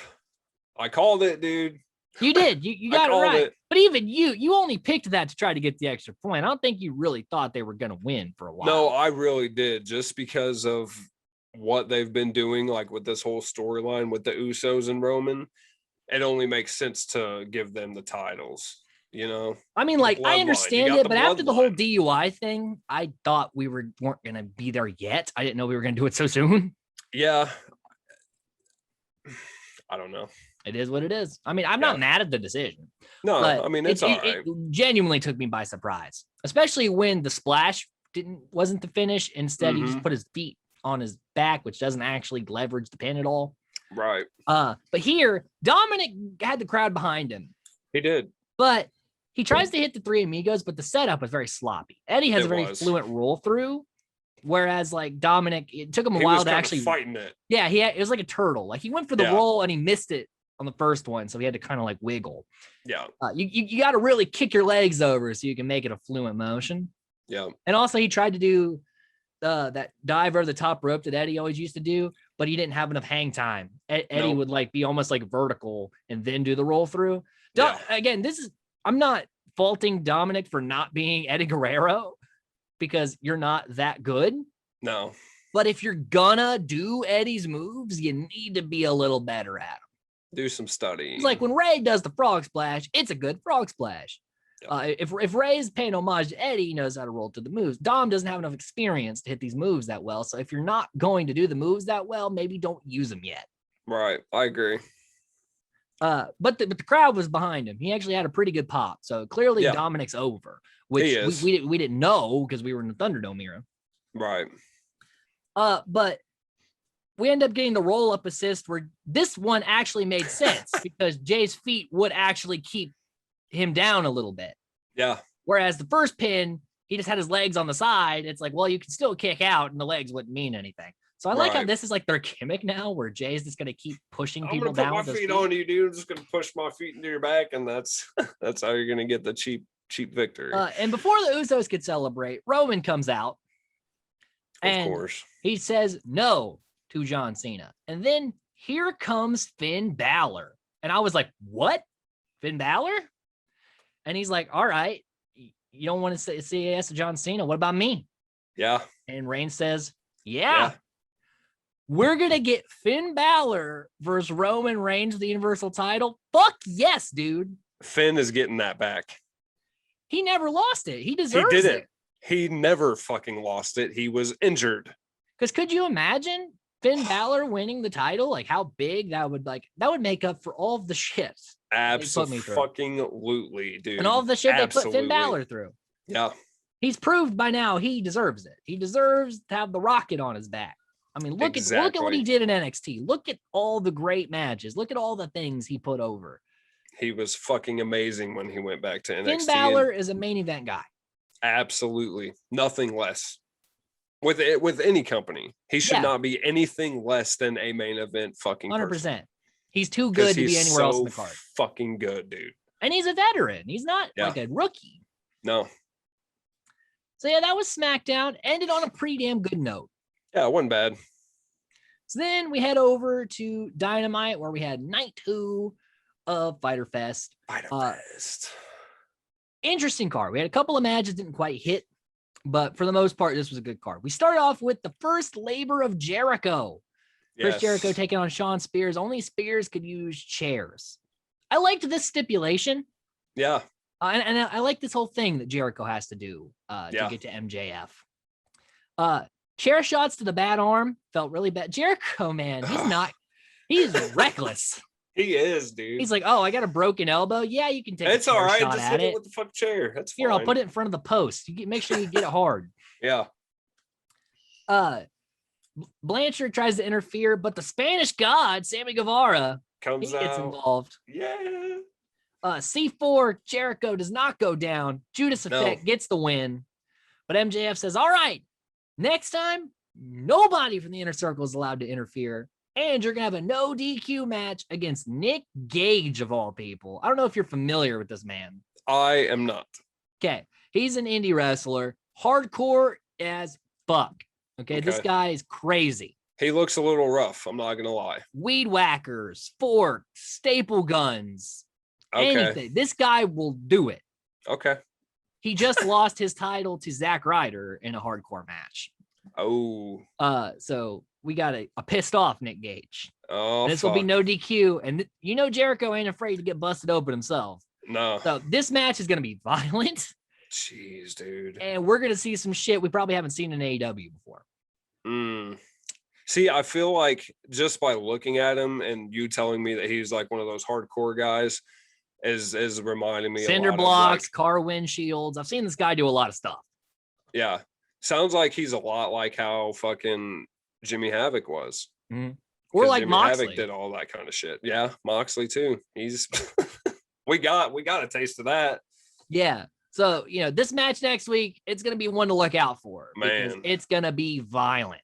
I called it, dude. You did. You got it right. But even you only picked that to try to get the extra point. I don't think you really thought they were going to win for a while. No, I really did, just because of what they've been doing, like with this whole storyline with the Usos and Roman. It only makes sense to give them the titles, I mean, like, I understand it, but after the whole DUI thing, I thought we weren't going to be there yet. I didn't know we were going to do it so soon. Yeah. I don't know. It is what it is. I mean, I'm not mad at the decision. No, I mean, it's all right. It genuinely took me by surprise, especially when the splash wasn't the finish. Instead, he just put his feet on his back, which doesn't actually leverage the pin at all. Right. But here, Dominic had the crowd behind him. He did. But he tries to hit the Three Amigos, but the setup was very sloppy. Eddie has a very fluent roll through, whereas like Dominic, it took him a while to actually fighting it. Yeah, it was like a turtle. Like he went for the roll and he missed it on the first one, so he had to kind of like wiggle. Yeah. You got to really kick your legs over so you can make it a fluent motion. Yeah. And also he tried to do that dive over the top rope that Eddie always used to do, but he didn't have enough hang time. Eddie would like be almost like vertical and then do the roll through. Again, I'm not faulting Dominic for not being Eddie Guerrero because you're not that good. No. But if you're gonna do Eddie's moves, you need to be a little better at them. Do some studying. It's like when Ray does the frog splash, it's a good frog splash. Yep. If Ray's paying homage to Eddie, he knows how to roll to the moves. Dom doesn't have enough experience to hit these moves that well. So if you're not going to do the moves that well, maybe don't use them yet. Right. I agree. But the crowd was behind him. He actually had a pretty good pop. So clearly Dominic's over, which we didn't know because we were in the Thunderdome era. Right. But we end up getting the roll-up assist where this one actually made sense because Jay's feet would actually keep him down a little bit. Yeah. Whereas the first pin, he just had his legs on the side. It's like, well, you can still kick out and the legs wouldn't mean anything. So I like how this is like their gimmick now where Jay's just going to keep pushing people down. I'm going to put my feet on you, dude. I'm just going to push my feet into your back. And that's how you're going to get the cheap victory. And before the Usos could celebrate, Roman comes out. And of course, he says no to John Cena. And then here comes Finn Balor. And I was like, what? Finn Balor? And he's like, all right, you don't want to say yes to John Cena. What about me? Yeah. And Reigns says, yeah. We're going to get Finn Balor versus Roman Reigns, the Universal title. Fuck yes, dude. Finn is getting that back. He never lost it. He deserves it. He didn't. He never fucking lost it. He was injured. Because could you imagine Finn Balor winning the title? Like how big that would make up for all of the shit. Absolutely, dude. And all of the shit they put Finn Balor through. Yeah. He's proved by now he deserves it. He deserves to have the rocket on his back. I mean, look at what he did in NXT. Look at all the great matches. Look at all the things he put over. He was fucking amazing when he went back to NXT. Finn Balor is a main event guy. Absolutely. Nothing less. With any company. He should not be anything less than a main event fucking 100%. Person. He's too good to be anywhere else in the card. Fucking good, dude. And he's a veteran. He's not like a rookie. No. So that was SmackDown. Ended on a pretty damn good note. Yeah, it wasn't bad. So then we head over to Dynamite where we had night 2 of Fyter Fest. Fyter Fest. Interesting card. We had a couple of matches didn't quite hit, but for the most part, this was a good card. We started off with the first labor of Jericho. Chris Jericho taking on Shawn Spears. Only Spears could use chairs. I liked this stipulation. Yeah. And I like this whole thing that Jericho has to do to get to MJF. Chair shots to the bad arm felt really bad. Jericho, man, he's reckless. He is, dude. He's like, oh, I got a broken elbow. Yeah, you can take it's a chair all right. shot Just at hit it with the fuck chair. That's Here, fine. I'll put it in front of the post. Make sure you get it hard. Yeah. Blanchard tries to interfere, but the Spanish God, Sammy Guevara, gets involved. Yeah. C4, Jericho does not go down. Judas Effect gets the win. But MJF says, all right, next time, nobody from the inner circle is allowed to interfere. And you're going to have a no DQ match against Nick Gage, of all people. I don't know if you're familiar with this man. I am not. Okay. He's an indie wrestler, hardcore as fuck. Okay. This guy is crazy. He looks a little rough. I'm not going to lie. Weed whackers, forks, staple guns, anything. This guy will do it. Okay. He just lost his title to Zack Ryder in a hardcore match. Oh. So we got a pissed off Nick Gage. Oh, this will be no DQ. And Jericho ain't afraid to get busted open himself. No. So this match is going to be violent. Jeez, dude. And we're going to see some shit we probably haven't seen in AEW before. See, I feel like just by looking at him and you telling me that he's like one of those hardcore guys is reminding me cinder a lot blocks, of car windshields. I've seen this guy do a lot of stuff. Yeah. Sounds like he's a lot like how fucking Jimmy Havoc was. Mm-hmm. Or like Jimmy Moxley. Havoc did all that kind of shit. Yeah, Moxley too. He's we got a taste of that. Yeah. So, this match next week, it's going to be one to look out for. Man. Because it's going to be violent.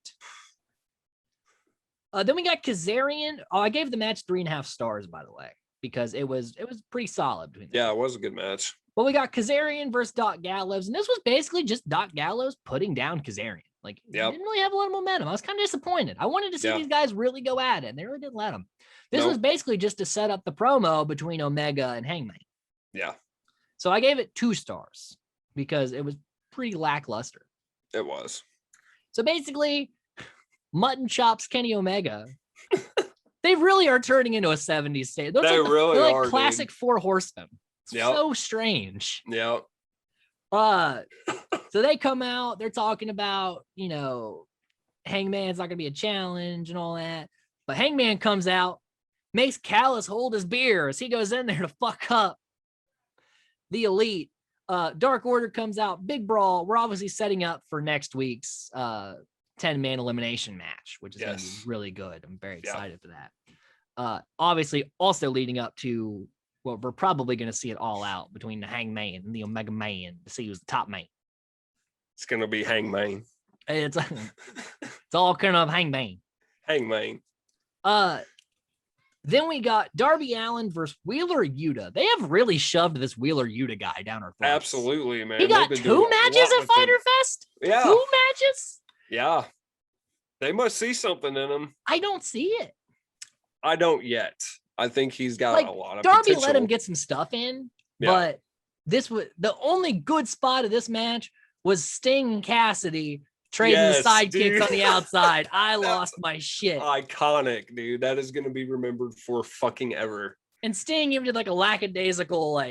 Then we got Kazarian. Oh, I gave the match 3.5 stars, by the way, because it was pretty solid between them. Yeah, it was a good match. But we got Kazarian versus Doc Gallows, and this was basically just Doc Gallows putting down Kazarian. Like, he didn't really have a lot of momentum. I was kind of disappointed. I wanted to see these guys really go at it, and they really didn't let them. This was basically just to set up the promo between Omega and Hangman. Yeah. So I gave it 2 stars because it was pretty lackluster. It was. So basically, Mutton Chops Kenny Omega, they really are turning into a 70s state. They're like classic dude. 4 Horsemen. It's so strange. Yeah. So they come out, they're talking about, Hangman's not going to be a challenge and all that. But Hangman comes out, makes Callis hold his beer as he goes in there to fuck up the Elite. Dark Order comes out, big brawl. We're obviously setting up for next week's 10-man elimination match, which is going to be really good. I'm very excited for that. Obviously, also leading up to what we're probably going to see it all out between the Hangman and the Omega Man to see who's the top man. It's going to be Hangman. It's all kind of Hangman. Hangman. Then we got Darby Allin versus Wheeler Yuta. They have really shoved this Wheeler Yuta guy down our throats. Absolutely, man. He got 2 matches at Fyter Fest? Yeah. 2 matches? Yeah. They must see something in him. I don't see it. I don't yet. I think he's got a lot of Darby potential. let him get some stuff in, but this was the only good spot of this match was Sting and Cassidy trading the sidekicks on the outside. I lost my shit. Iconic, dude. That is going to be remembered for fucking ever. And Sting even did like a lackadaisical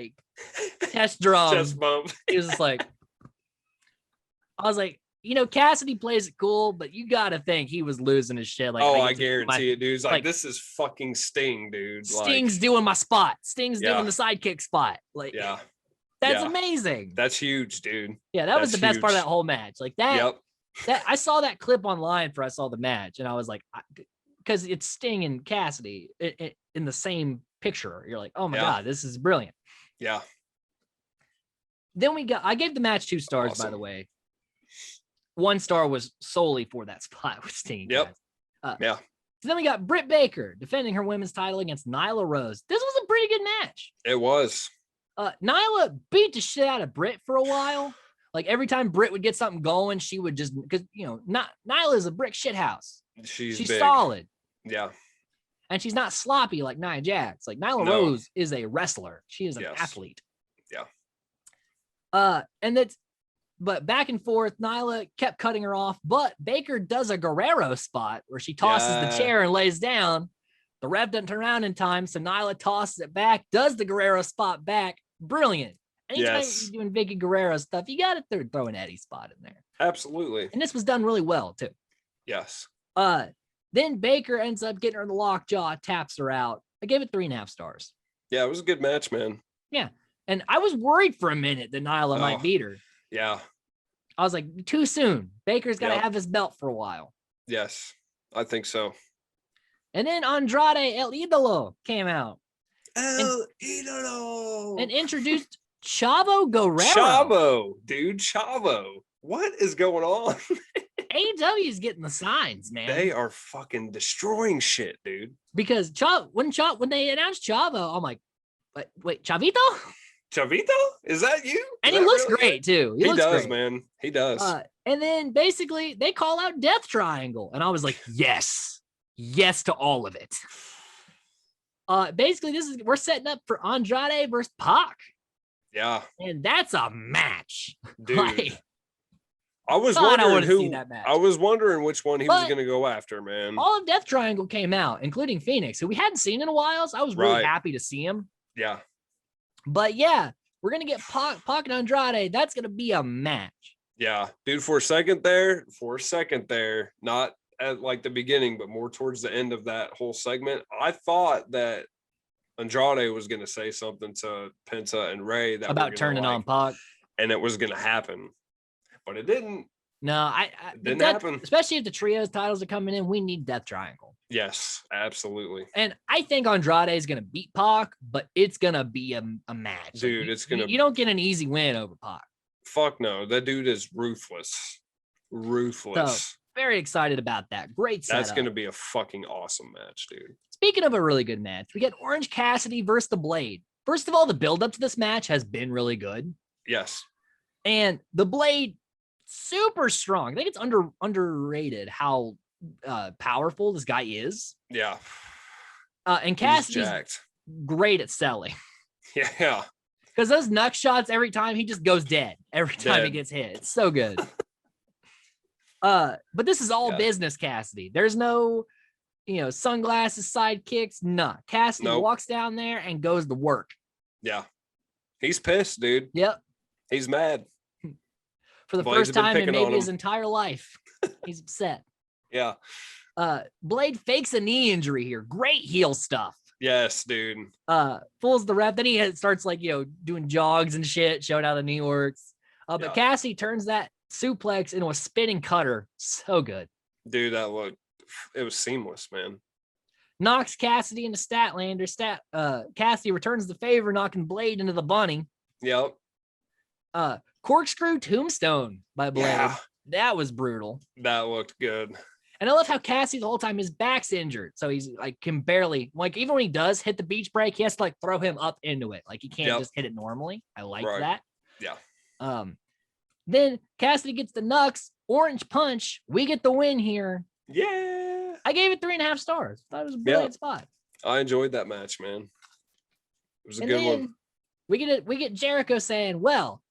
test drum. Chest bump. He was just like, I was like, Cassidy plays it cool, but you got to think he was losing his shit. I guarantee it, dude. He's like, this is fucking Sting, dude. Sting's doing my spot. Sting's doing the sidekick spot. That's amazing. That's huge, dude. Yeah, that was the best part of that whole match. Like that. Yep. That I saw that clip online I saw the match, and I was like, because it's Sting and Cassidy in the same picture. You're like, oh my God, this is brilliant. Yeah. Then I gave the match 2 stars, by the way. 1 star was solely for that spot with Sting. Yep. So then we got Britt Baker defending her women's title against Nyla Rose. This was a pretty good match. It was. Nyla beat the shit out of Britt for a while. Like every time Britt would get something going, she would just, because Nyla is a brick shit house. She's solid. Yeah. And she's not sloppy like Nia Jax. Like Nyla Rose is a wrestler. She is an athlete. Yeah. But back and forth, Nyla kept cutting her off, but Baker does a Guerrero spot where she tosses the chair and lays down. The ref doesn't turn around in time, so Nyla tosses it back, does the Guerrero spot back. Brilliant. Anytime you're doing Vicky Guerrero stuff, you got to throw an Eddie spot in there. Absolutely. And this was done really well, too. Yes. Then Baker ends up getting her in the lockjaw, taps her out. I gave it 3.5 stars. Yeah, it was a good match, man. Yeah. And I was worried for a minute that Nyla might beat her. Yeah. I was like, too soon. Baker's got to have his belt for a while. Yes, I think so. And then Andrade El Idolo came out. El Idolo. And introduced Chavo Guerrero. Chavo, dude. Chavo. What is going on? AEW is getting the signs, man. They are fucking destroying shit, dude. Because when they announced Chavo, I'm like, wait, Chavito? Chavito? Is that you? And he looks great too. He does, man. He does. And then basically they call out Death Triangle. And I was like, yes to all of it. Basically, we're setting up for Andrade versus Pac. Yeah. And that's a match. Dude. Like, I was wondering which one he was going to go after, man. All of Death Triangle came out, including Phoenix, who we hadn't seen in a while. So I was really happy to see him. Yeah. But yeah, we're going to get Pac and Andrade. That's going to be a match. Yeah. Dude, for a second there, not at like the beginning, but more towards the end of that whole segment, I thought that Andrade was going to say something to Penta and Ray that about turning on Pac, and it was going to happen, but it didn't. No, it didn't happen. Especially if the trios titles are coming in, we need Death Triangle. Yes, absolutely. And I think Andrade is going to beat Pac, but it's going to be a match. Dude, it's going to... You don't get an easy win over Pac. Fuck no. That dude is ruthless. So, very excited about that. Great setup. That's going to be a fucking awesome match, dude. Speaking of a really good match, we get Orange Cassidy versus The Blade. First of all, the build-up to this match has been really good. Yes. And The Blade, super strong. I think it's underrated how powerful this guy is. Yeah. And Cassidy's great at selling. Yeah. Because those knuck shots, every time he just goes dead. Every time he gets hit. It's so good. But this is all business, Cassidy. There's no, sunglasses, sidekicks. Nah. Cassidy walks down there and goes to work. Yeah. He's pissed, dude. Yep. He's mad. For the first time in maybe his entire life. He's upset. Yeah. Blade fakes a knee injury here. Great heel stuff. Yes, dude. Fools the ref. Then he starts doing jogs and shit, showing how the knee works. But Cassidy turns that suplex into a spinning cutter. So good. Dude, it was seamless, man. Knocks Cassidy into Statlander. Cassidy returns the favor, knocking Blade into the bunny. Yep. Corkscrew tombstone by Blade. Yeah. That was brutal. That looked good. And I love how Cassidy the whole time his back's injured. So he's can barely, even when he does hit the beach break, he has to throw him up into it. He can't just hit it normally. I like that. Yeah. Then Cassidy gets the Nux, orange punch. We get the win here. Yeah. I gave it 3.5 stars. Thought it was a brilliant spot. I enjoyed that match, man. It was a good one. We get Jericho saying, well,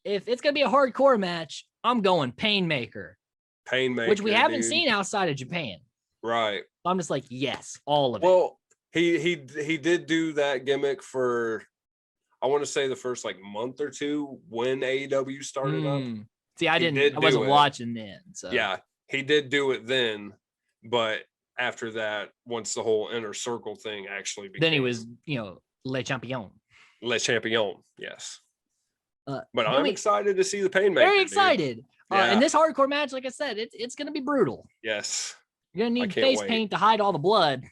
if it's going to be a hardcore match, I'm going Painmaker. Which we haven't seen outside of Japan. Right. I'm just like, yes, all of it. Well, he did do that gimmick for, I want to say, the first month or two when AEW started up. See, I wasn't watching then. So yeah, he did do it then, but after that, once the whole inner circle thing actually became, then he was, Le Champion. Le Champion, yes. But I'm excited to see the Painmaker. Very excited. And this hardcore match, like I said, it's going to be brutal. Yes. You're going to need face paint to hide all the blood.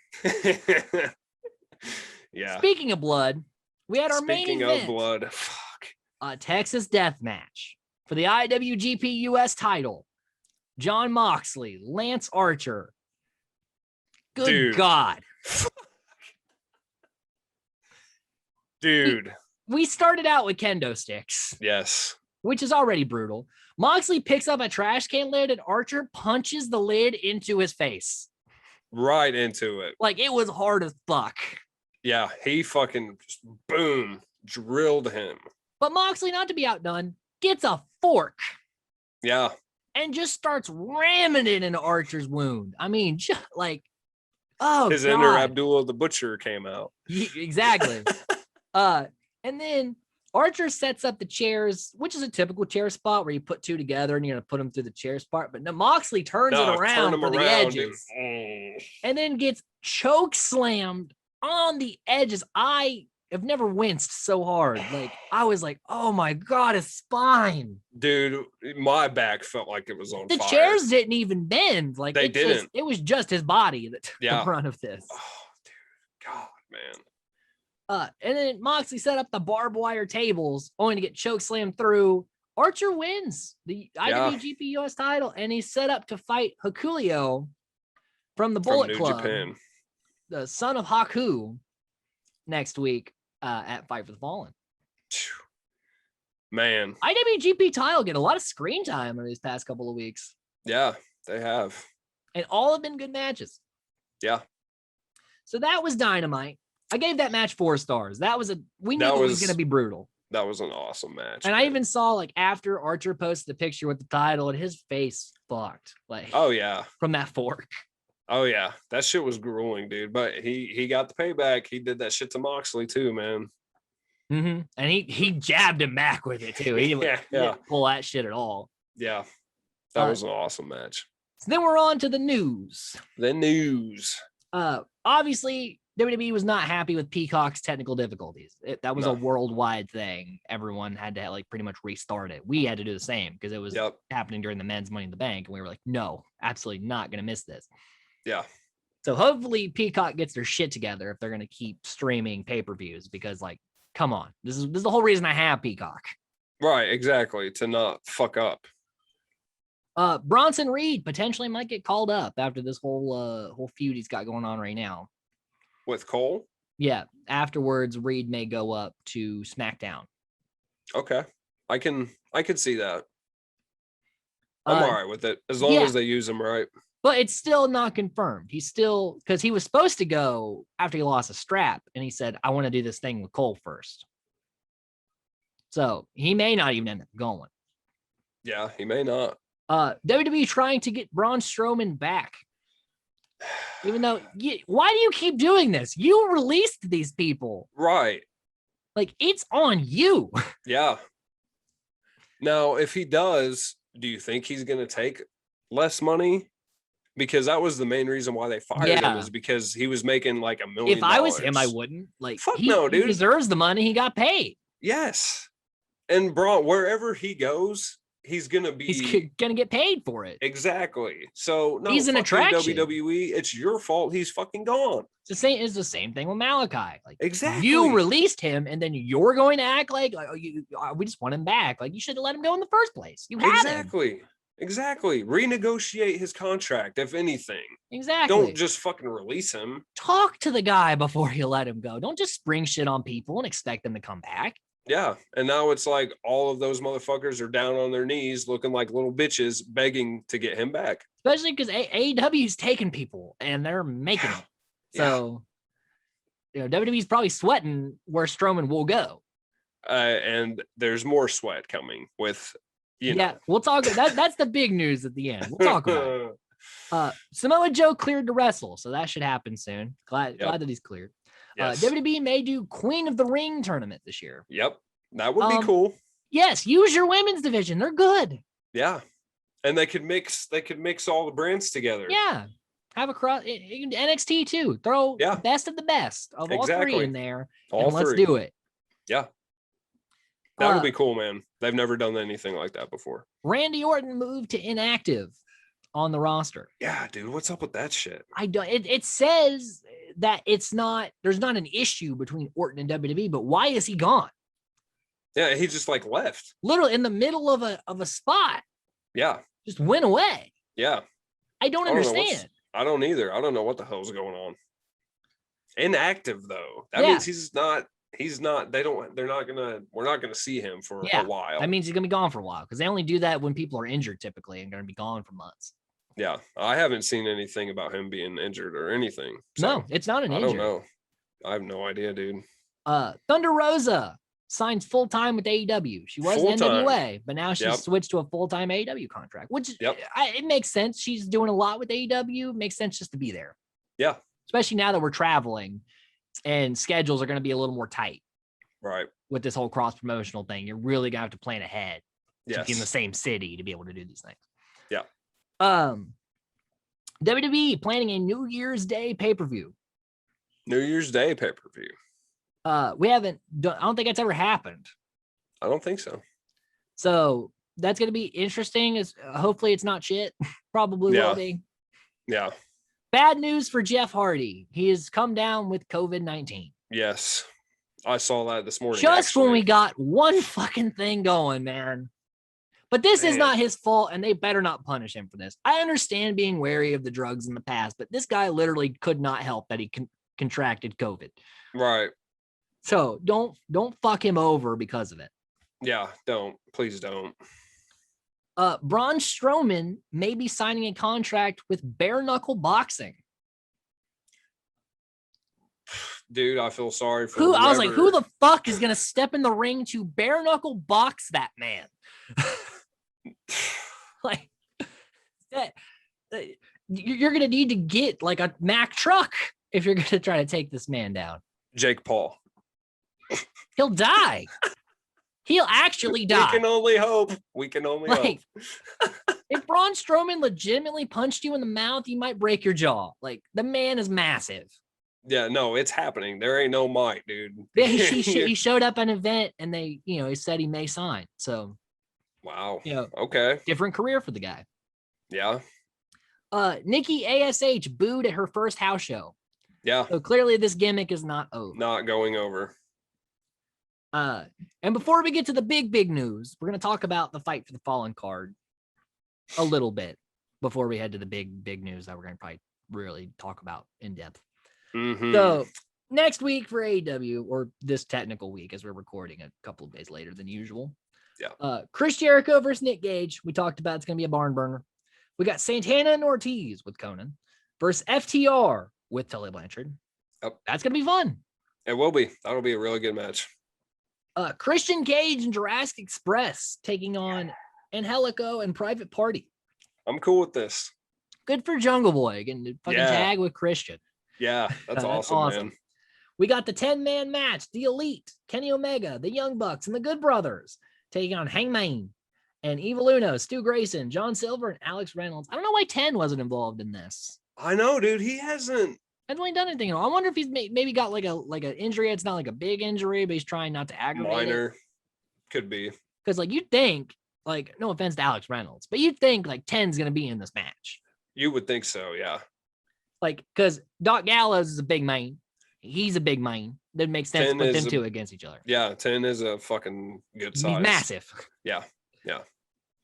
Yeah. Speaking of blood, we had our main event. Speaking of blood, fuck. Texas Death Match for the IWGP US title. Jon Moxley, Lance Archer. Good God. Dude. We started out with kendo sticks. Yes. Which is already brutal. Moxley picks up a trash can lid and Archer punches the lid into his face. Right into it. It was hard as fuck. Yeah, he fucking just boom, drilled him. But Moxley, not to be outdone, gets a fork. Yeah. And just starts ramming it into Archer's wound. I mean, just like, oh, his God. inner Abdullah the Butcher came out. Exactly. And then Archer sets up the chairs, which is a typical chair spot where you put two together and you're going to put them through the chair spot. But no, Moxley turns it around for the edges and then gets choke slammed on the edges. I have never winced so hard. Like, I was like, oh my God, his spine. Dude, my back felt like it was on fire. The chairs didn't even bend. Like, they didn't. It was just his body that took the brunt of this. Oh, dude. God, man. And then Moxley set up the barbed wire tables, only to get choke slammed through. Archer wins the IWGP US title, and he's set up to fight Hakulio from the Bullet Club, Japan. The son of Haku, next week at Fight for the Fallen. Man, IWGP title get a lot of screen time in these past couple of weeks. Yeah, they have, and all have been good matches. Yeah. So that was Dynamite. I gave that match 4 stars. We knew it was going to be brutal. That was an awesome match. And man. I even saw, like, after Archer posted the picture with the title, and his face fucked. Like, oh yeah, from that fork. Oh yeah, that shit was grueling, dude. But he got the payback. He did that shit to Moxley too, man. Mm-hmm. And he jabbed him back with it too. He didn't pull that shit at all. Yeah, that was an awesome match. So then we're on to the news. Obviously, WWE was not happy with Peacock's technical difficulties. That was a worldwide thing. Everyone had to like pretty much restart it. We had to do the same because it was happening during the men's Money in the Bank. And we were like, no, absolutely not going to miss this. Yeah. So hopefully Peacock gets their shit together if they're going to keep streaming pay-per-views, because, like, come on. This is the whole reason I have Peacock. Right, exactly. To not fuck up. Bronson Reed potentially might get called up after this whole feud he's got going on right now. With Cole? Yeah. Afterwards, Reed may go up to SmackDown. Okay. I can see that. I'm all right with it, as long as they use him right. But it's still not confirmed. He's still, because he was supposed to go after he lost a strap, and he said, I want to do this thing with Cole first. So he may not even end up going. Yeah, he may not. WWE trying to get Braun Strowman back. Even though, why do you keep doing this? You released these people. Right. Like, it's on you. Yeah. Now, if he does, do you think he's going to take less money? Because that was the main reason why they fired him, is because he was making like $1 million. If I was him, I wouldn't. Like, fuck no, dude. He deserves the money. He got paid. Yes. And Braun, wherever he goes, he's gonna get paid for it. Exactly. So no, he's an attraction. WWE, it's your fault. He's fucking gone. It's the same thing with Malachi. Like, exactly. You released him, and then you're going to act like we just want him back. Like, you should have let him go in the first place. You had him. Exactly. Renegotiate his contract, if anything. Exactly. Don't just fucking release him. Talk to the guy before you let him go. Don't just spring shit on people and expect them to come back. Yeah. And now it's like all of those motherfuckers are down on their knees looking like little bitches begging to get him back. Especially because AEW's taking people and they're making it. So, WWE's probably sweating where Strowman will go. And there's more sweat coming with... we'll talk. That's the big news at the end. We'll talk about it. Samoa Joe cleared to wrestle, so that should happen soon. Glad that he's cleared. Yes. WWE may do Queen of the Ring tournament this year. Yep, that would be cool. Yes, use your women's division. They're good. Yeah, and they could mix all the brands together. Yeah, have a cross NXT too. Throw the best of the best of all three in there. Let's do it. Yeah. That would be cool, man. They've never done anything like that before. Randy Orton moved to inactive on the roster. Yeah, dude. What's up with that shit? It says that there's not an issue between Orton and WWE, but why is he gone? Yeah, he just like left. Literally in the middle of a spot. Yeah. Just went away. Yeah. I don't understand. I don't either. I don't know what the hell's going on. Inactive though. That means we're not gonna see him for a while. That means he's gonna be gone for a while, because they only do that when people are injured typically and gonna be gone for months. Yeah, I haven't seen anything about him being injured or anything. So no, it's not an injury. I don't know. I have no idea, dude. Thunder Rosa signs full-time with AEW. She was in NWA, but now she's switched to a full-time AEW contract, which it makes sense. She's doing a lot with AEW. Makes sense just to be there. Yeah. Especially now that we're traveling and schedules are going to be a little more tight. Right. With this whole cross-promotional thing, you're really going to have to plan ahead to be in the same city to be able to do these things. Yeah. WWE planning a New Year's Day pay-per-view. New Year's Day pay-per-view. We haven't done, I don't think that's ever happened. I don't think so. So that's going to be interesting. Hopefully it's not shit. Probably will be. Yeah. Bad news for Jeff Hardy. He has come down with COVID-19. Yes. I saw that this morning. Just when we got one fucking thing going, man. But this is not his fault, and they better not punish him for this. I understand being wary of the drugs in the past, but this guy literally could not help that he contracted COVID. Right. So don't fuck him over because of it. Yeah, don't. Please don't. Braun Strowman may be signing a contract with bare knuckle boxing. Dude, I feel sorry for who. I was like, who the fuck is gonna step in the ring to bare knuckle box that man? Like that, you're gonna need to get like a Mack truck if you're gonna try to take this man down. Jake Paul. He'll die. He'll actually die. We can only hope. We can only hope. If Braun Strowman legitimately punched you in the mouth, you might break your jaw. Like, the man is massive. Yeah, no, it's happening. There ain't no might, dude. Yeah, he showed up at an event and they, he said he may sign. So, wow. Okay. Different career for the guy. Yeah. Nikki ASH booed at her first house show. Yeah. So clearly this gimmick is not over. Not going over. And before we get to the big news, we're going to talk about the Fight for the Fallen card a little bit before we head to the big news that we're going to probably really talk about in depth. Mm-hmm. So next week for AEW, or this technical week as we're recording a couple of days later than usual. Yeah. Chris Jericho versus Nick Gage. We talked about it's going to be a barn burner. We got Santana and Ortiz with Conan versus FTR with Tully Blanchard. Yep. That's going to be fun. It will be. That'll be a really good match. Christian Cage and Jurassic Express taking on Angelico and Private Party. I'm cool with this. Good for Jungle Boy getting to fucking tag with Christian. Yeah, that's awesome, man. We got the 10-man match, the Elite, Kenny Omega, the Young Bucks, and the Good Brothers taking on Hangman and Evil Uno, Stu Grayson, John Silver, and Alex Reynolds. I don't know why 10 wasn't involved in this. I know, dude. He hasn't really done anything. I wonder if he's maybe got like an injury. It's not like a big injury, but he's trying not to aggravate minor. Could be. Because like you'd think, like, no offense to Alex Reynolds, but you'd think like 10's gonna be in this match. You would think so, yeah. Like, because Doc Gallows is a big man. He's a big man. That makes sense to put them two against each other. Yeah, 10 is a fucking good size. He's massive. Yeah.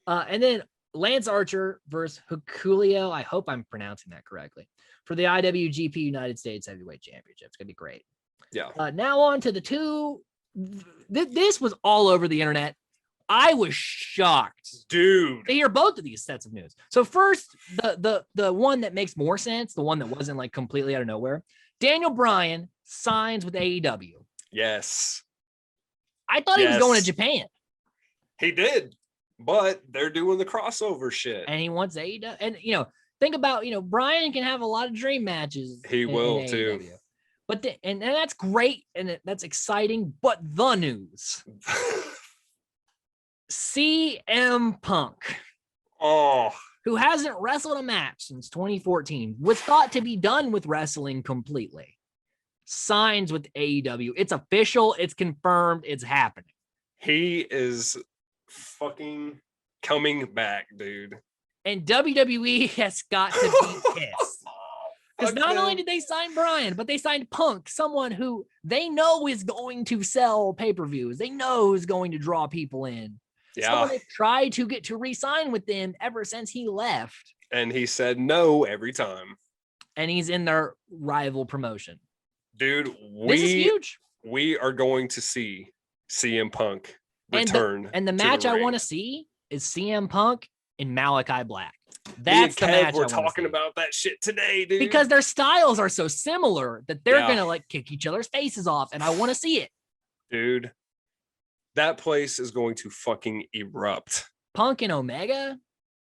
And then Lance Archer versus Julio. I hope I'm pronouncing that correctly. For the IWGP United States Heavyweight Championship. It's going to be great. Yeah. Now on to the two. This was all over the internet. I was shocked, dude, to hear both of these sets of news. So first, the one that makes more sense, the one that wasn't like completely out of nowhere. Daniel Bryan signs with AEW. Yes. I thought he was going to Japan. He did, but they're doing the crossover shit. And he wants AEW. And, think about, Bryan can have a lot of dream matches. He will too. But and that's great and that's exciting. But the news, CM Punk, who hasn't wrestled a match since 2014, was thought to be done with wrestling completely, signs with AEW. It's official. It's confirmed. It's happening. He is fucking coming back, dude. And WWE has got to be pissed. Because not only did they sign Bryan, but they signed Punk, someone who they know is going to sell pay-per-views. They know is going to draw people in. Yeah. Someone they've tried to get to re-sign with them ever since he left. And he said no every time. And he's in their rival promotion. Dude, this is huge. We are going to see CM Punk return. And the match I want to see is CM Punk and Malachi Black. That's the match we're talking about that shit today, dude. Because their styles are so similar that they're gonna like kick each other's faces off, and I want to see it. Dude, That place is going to fucking erupt. Punk and Omega?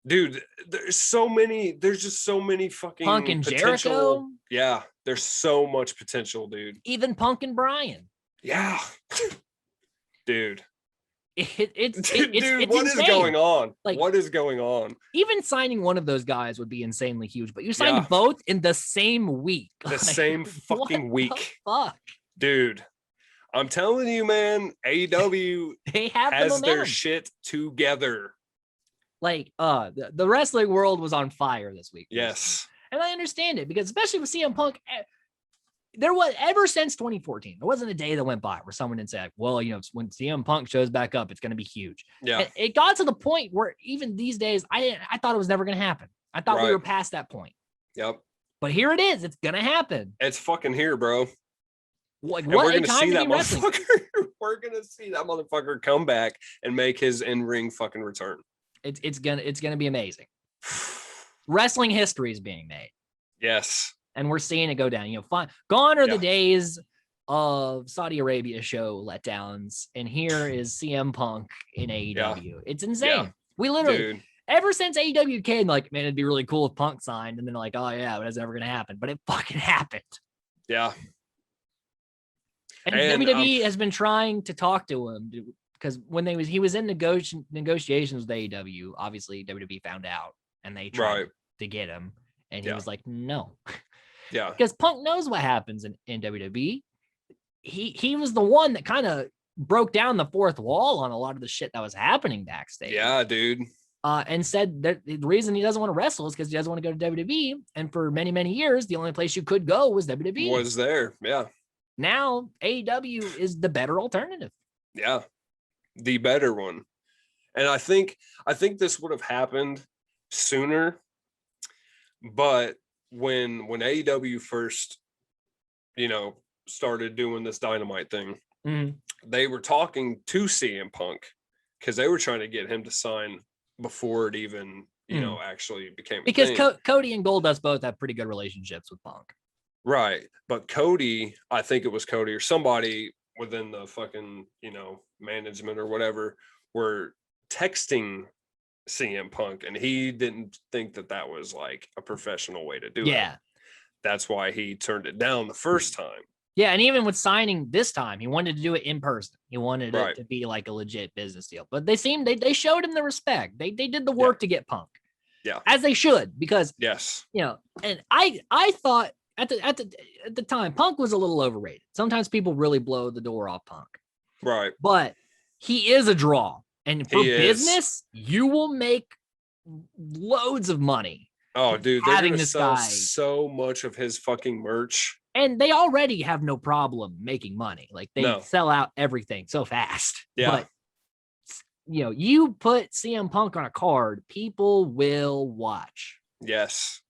Dude, there's just so many fucking Punk and potential. Jericho? Yeah, there's so much potential, dude. Even Punk and Bryan. Yeah. Dude. It's what is going on? Like, what is going on? Even signing one of those guys would be insanely huge, but you signed both in the same week. The same fucking week. Fuck? Dude, I'm telling you, man, AEW they has their shit together. Like, the wrestling world was on fire this week. Yes. And I understand it, because especially with CM Punk, there was, ever since 2014, there wasn't a day that went by where someone didn't say, like, well, you know, when CM Punk shows back up, it's going to be huge. Yeah. And it got to the point where even these days, I thought it was never going to happen. I thought we were past that point. Yep. But here it is. It's going to happen. It's fucking here, bro. Like, what we're a time to be wrestling. We're going to see that motherfucker come back and make his in-ring fucking return. It's gonna be amazing. Wrestling history is being made. Yes. And we're seeing it go down. You know, fine. Gone are the days of Saudi Arabia show letdowns, and here is CM Punk in AEW. Yeah. It's insane. Yeah. We literally, ever since AEW came, like, man, it'd be really cool if Punk signed, and then like, oh yeah, but it's never gonna happen. But it fucking happened. Yeah. And WWE has been trying to talk to him, because when he was in negotiations with AEW, obviously WWE found out, and they tried to get him, and he was like, no. Yeah. Because Punk knows what happens in WWE. He was the one that kind of broke down the fourth wall on a lot of the shit that was happening backstage. Yeah, dude. And said that the reason he doesn't want to wrestle is because he doesn't want to go to WWE. And for many, many years, the only place you could go was WWE. Was there, yeah. Now, AEW is the better alternative. Yeah, the better one. And I think this would have happened sooner, but when AEW first, you know, started doing this Dynamite thing, they were talking to CM Punk because they were trying to get him to sign before it even, you know, actually became a because thing. Cody and Goldust both have pretty good relationships with Punk. Right. But Cody, I think it was Cody or somebody within the fucking, you know, management or whatever, were texting CM Punk, and he didn't think that was like a professional way to do it. Yeah. That's why he turned it down the first time. Yeah. And even with signing this time, he wanted to do it in person. He wanted it to be like a legit business deal. But they showed him the respect. They did the work to get Punk. Yeah. As they should, because you know, and I thought at the time, Punk was a little overrated. Sometimes people really blow the door off Punk. Right. But he is a draw. And for business, you will make loads of money. Oh, dude, they're having this guy so much of his fucking merch. And they already have no problem making money. Like, they sell out everything so fast. Yeah. But, you know, you put CM Punk on a card, people will watch. Yes.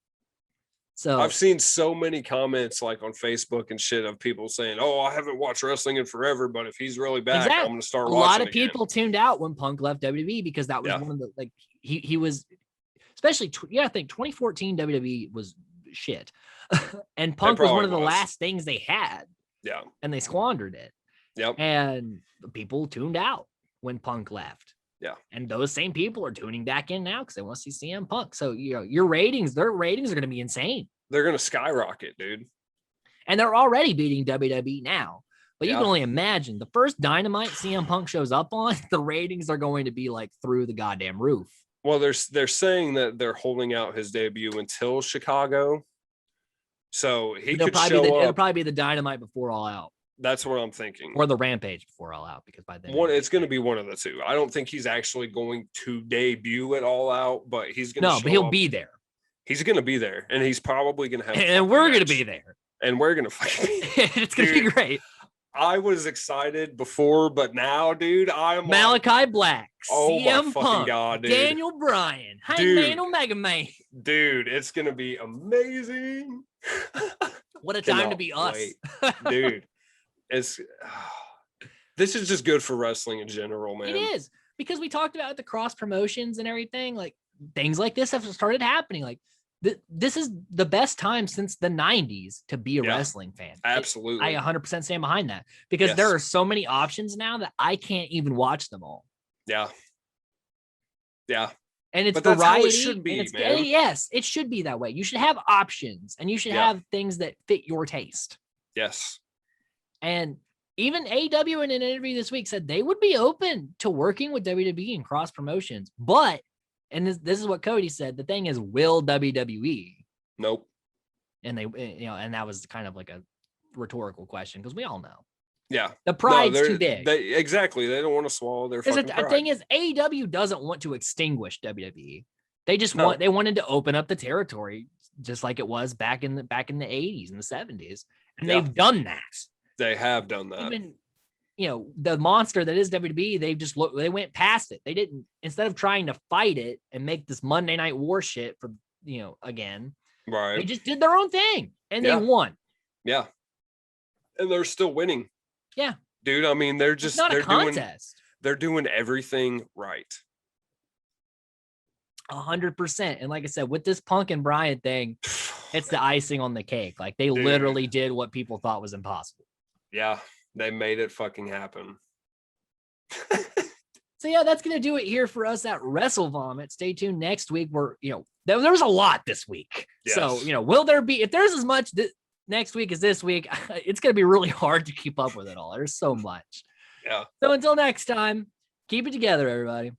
So I've seen so many comments like on Facebook and shit of people saying, "Oh, I haven't watched wrestling in forever, but if he's really back, I'm going to start watching." A lot of people tuned out when Punk left WWE because that was one of the, like, he was, especially I think 2014 WWE was shit, and Punk was one of the last things they had. Yeah, and they squandered it. Yep, and people tuned out when Punk left. Yeah. And those same people are tuning back in now because they want to see CM Punk. So, you know, their ratings are going to be insane. They're going to skyrocket, dude. And they're already beating WWE now. But you can only imagine the first Dynamite CM Punk shows up on, the ratings are going to be like through the goddamn roof. Well, they're saying that they're holding out his debut until Chicago. So it'll probably be the Dynamite before All Out. That's what I'm thinking. Or the Rampage before All Out, because by then it's going to be one of the two. I don't think he's actually going to debut at All Out, but he's going to. No, but he'll be there. He's going to be there, and he's probably going to have. And we're going to be there. And we're going to fucking be. It's going to be great. I was excited before, but now, dude, I'm Malachi Black, CM Punk, God, dude. Daniel Bryan, Hangman Omega Man. Dude, it's going to be amazing. What a time to be us. Dude. This is just good for wrestling in general, man. It is, because we talked about the cross promotions and everything. Like, things like this have started happening. Like, this is the best time since the 90s to be a wrestling fan. Absolutely. I 100% stand behind that because there are so many options now that I can't even watch them all. Yeah. Yeah. And it's but variety. That's how it should be, man. Yes, it should be that way. You should have options and you should have things that fit your taste. Yes. And even AEW in an interview this week said they would be open to working with WWE and cross promotions. But, and this is what Cody said, the thing is, will WWE? Nope. And they, and that was kind of like a rhetorical question because we all know. Yeah. The pride's too big. Exactly. They don't want to swallow their fucking pride. The thing is, AEW doesn't want to extinguish WWE. They just they wanted to open up the territory just like it was back in the 80s and the 70s. And they've done that. They have done that. Even, the monster that is WWE, they went past it. They didn't, instead of trying to fight it and make this Monday Night War shit for, again, right. They just did their own thing and they won. Yeah. And they're still winning. Yeah. Dude, I mean, they're contest. They're doing everything right. 100%. And like I said, with this Punk and Bryan thing, it's the icing on the cake. Like they literally did what people thought was impossible. Yeah, they made it fucking happen. So yeah, that's gonna do it here for us at Wrestle Vomit. Stay tuned next week. There was a lot this week. Yes. So will there be, if there's as much next week as this week, it's gonna be really hard to keep up with it all. There's so much. Yeah. So until next time, keep it together, everybody.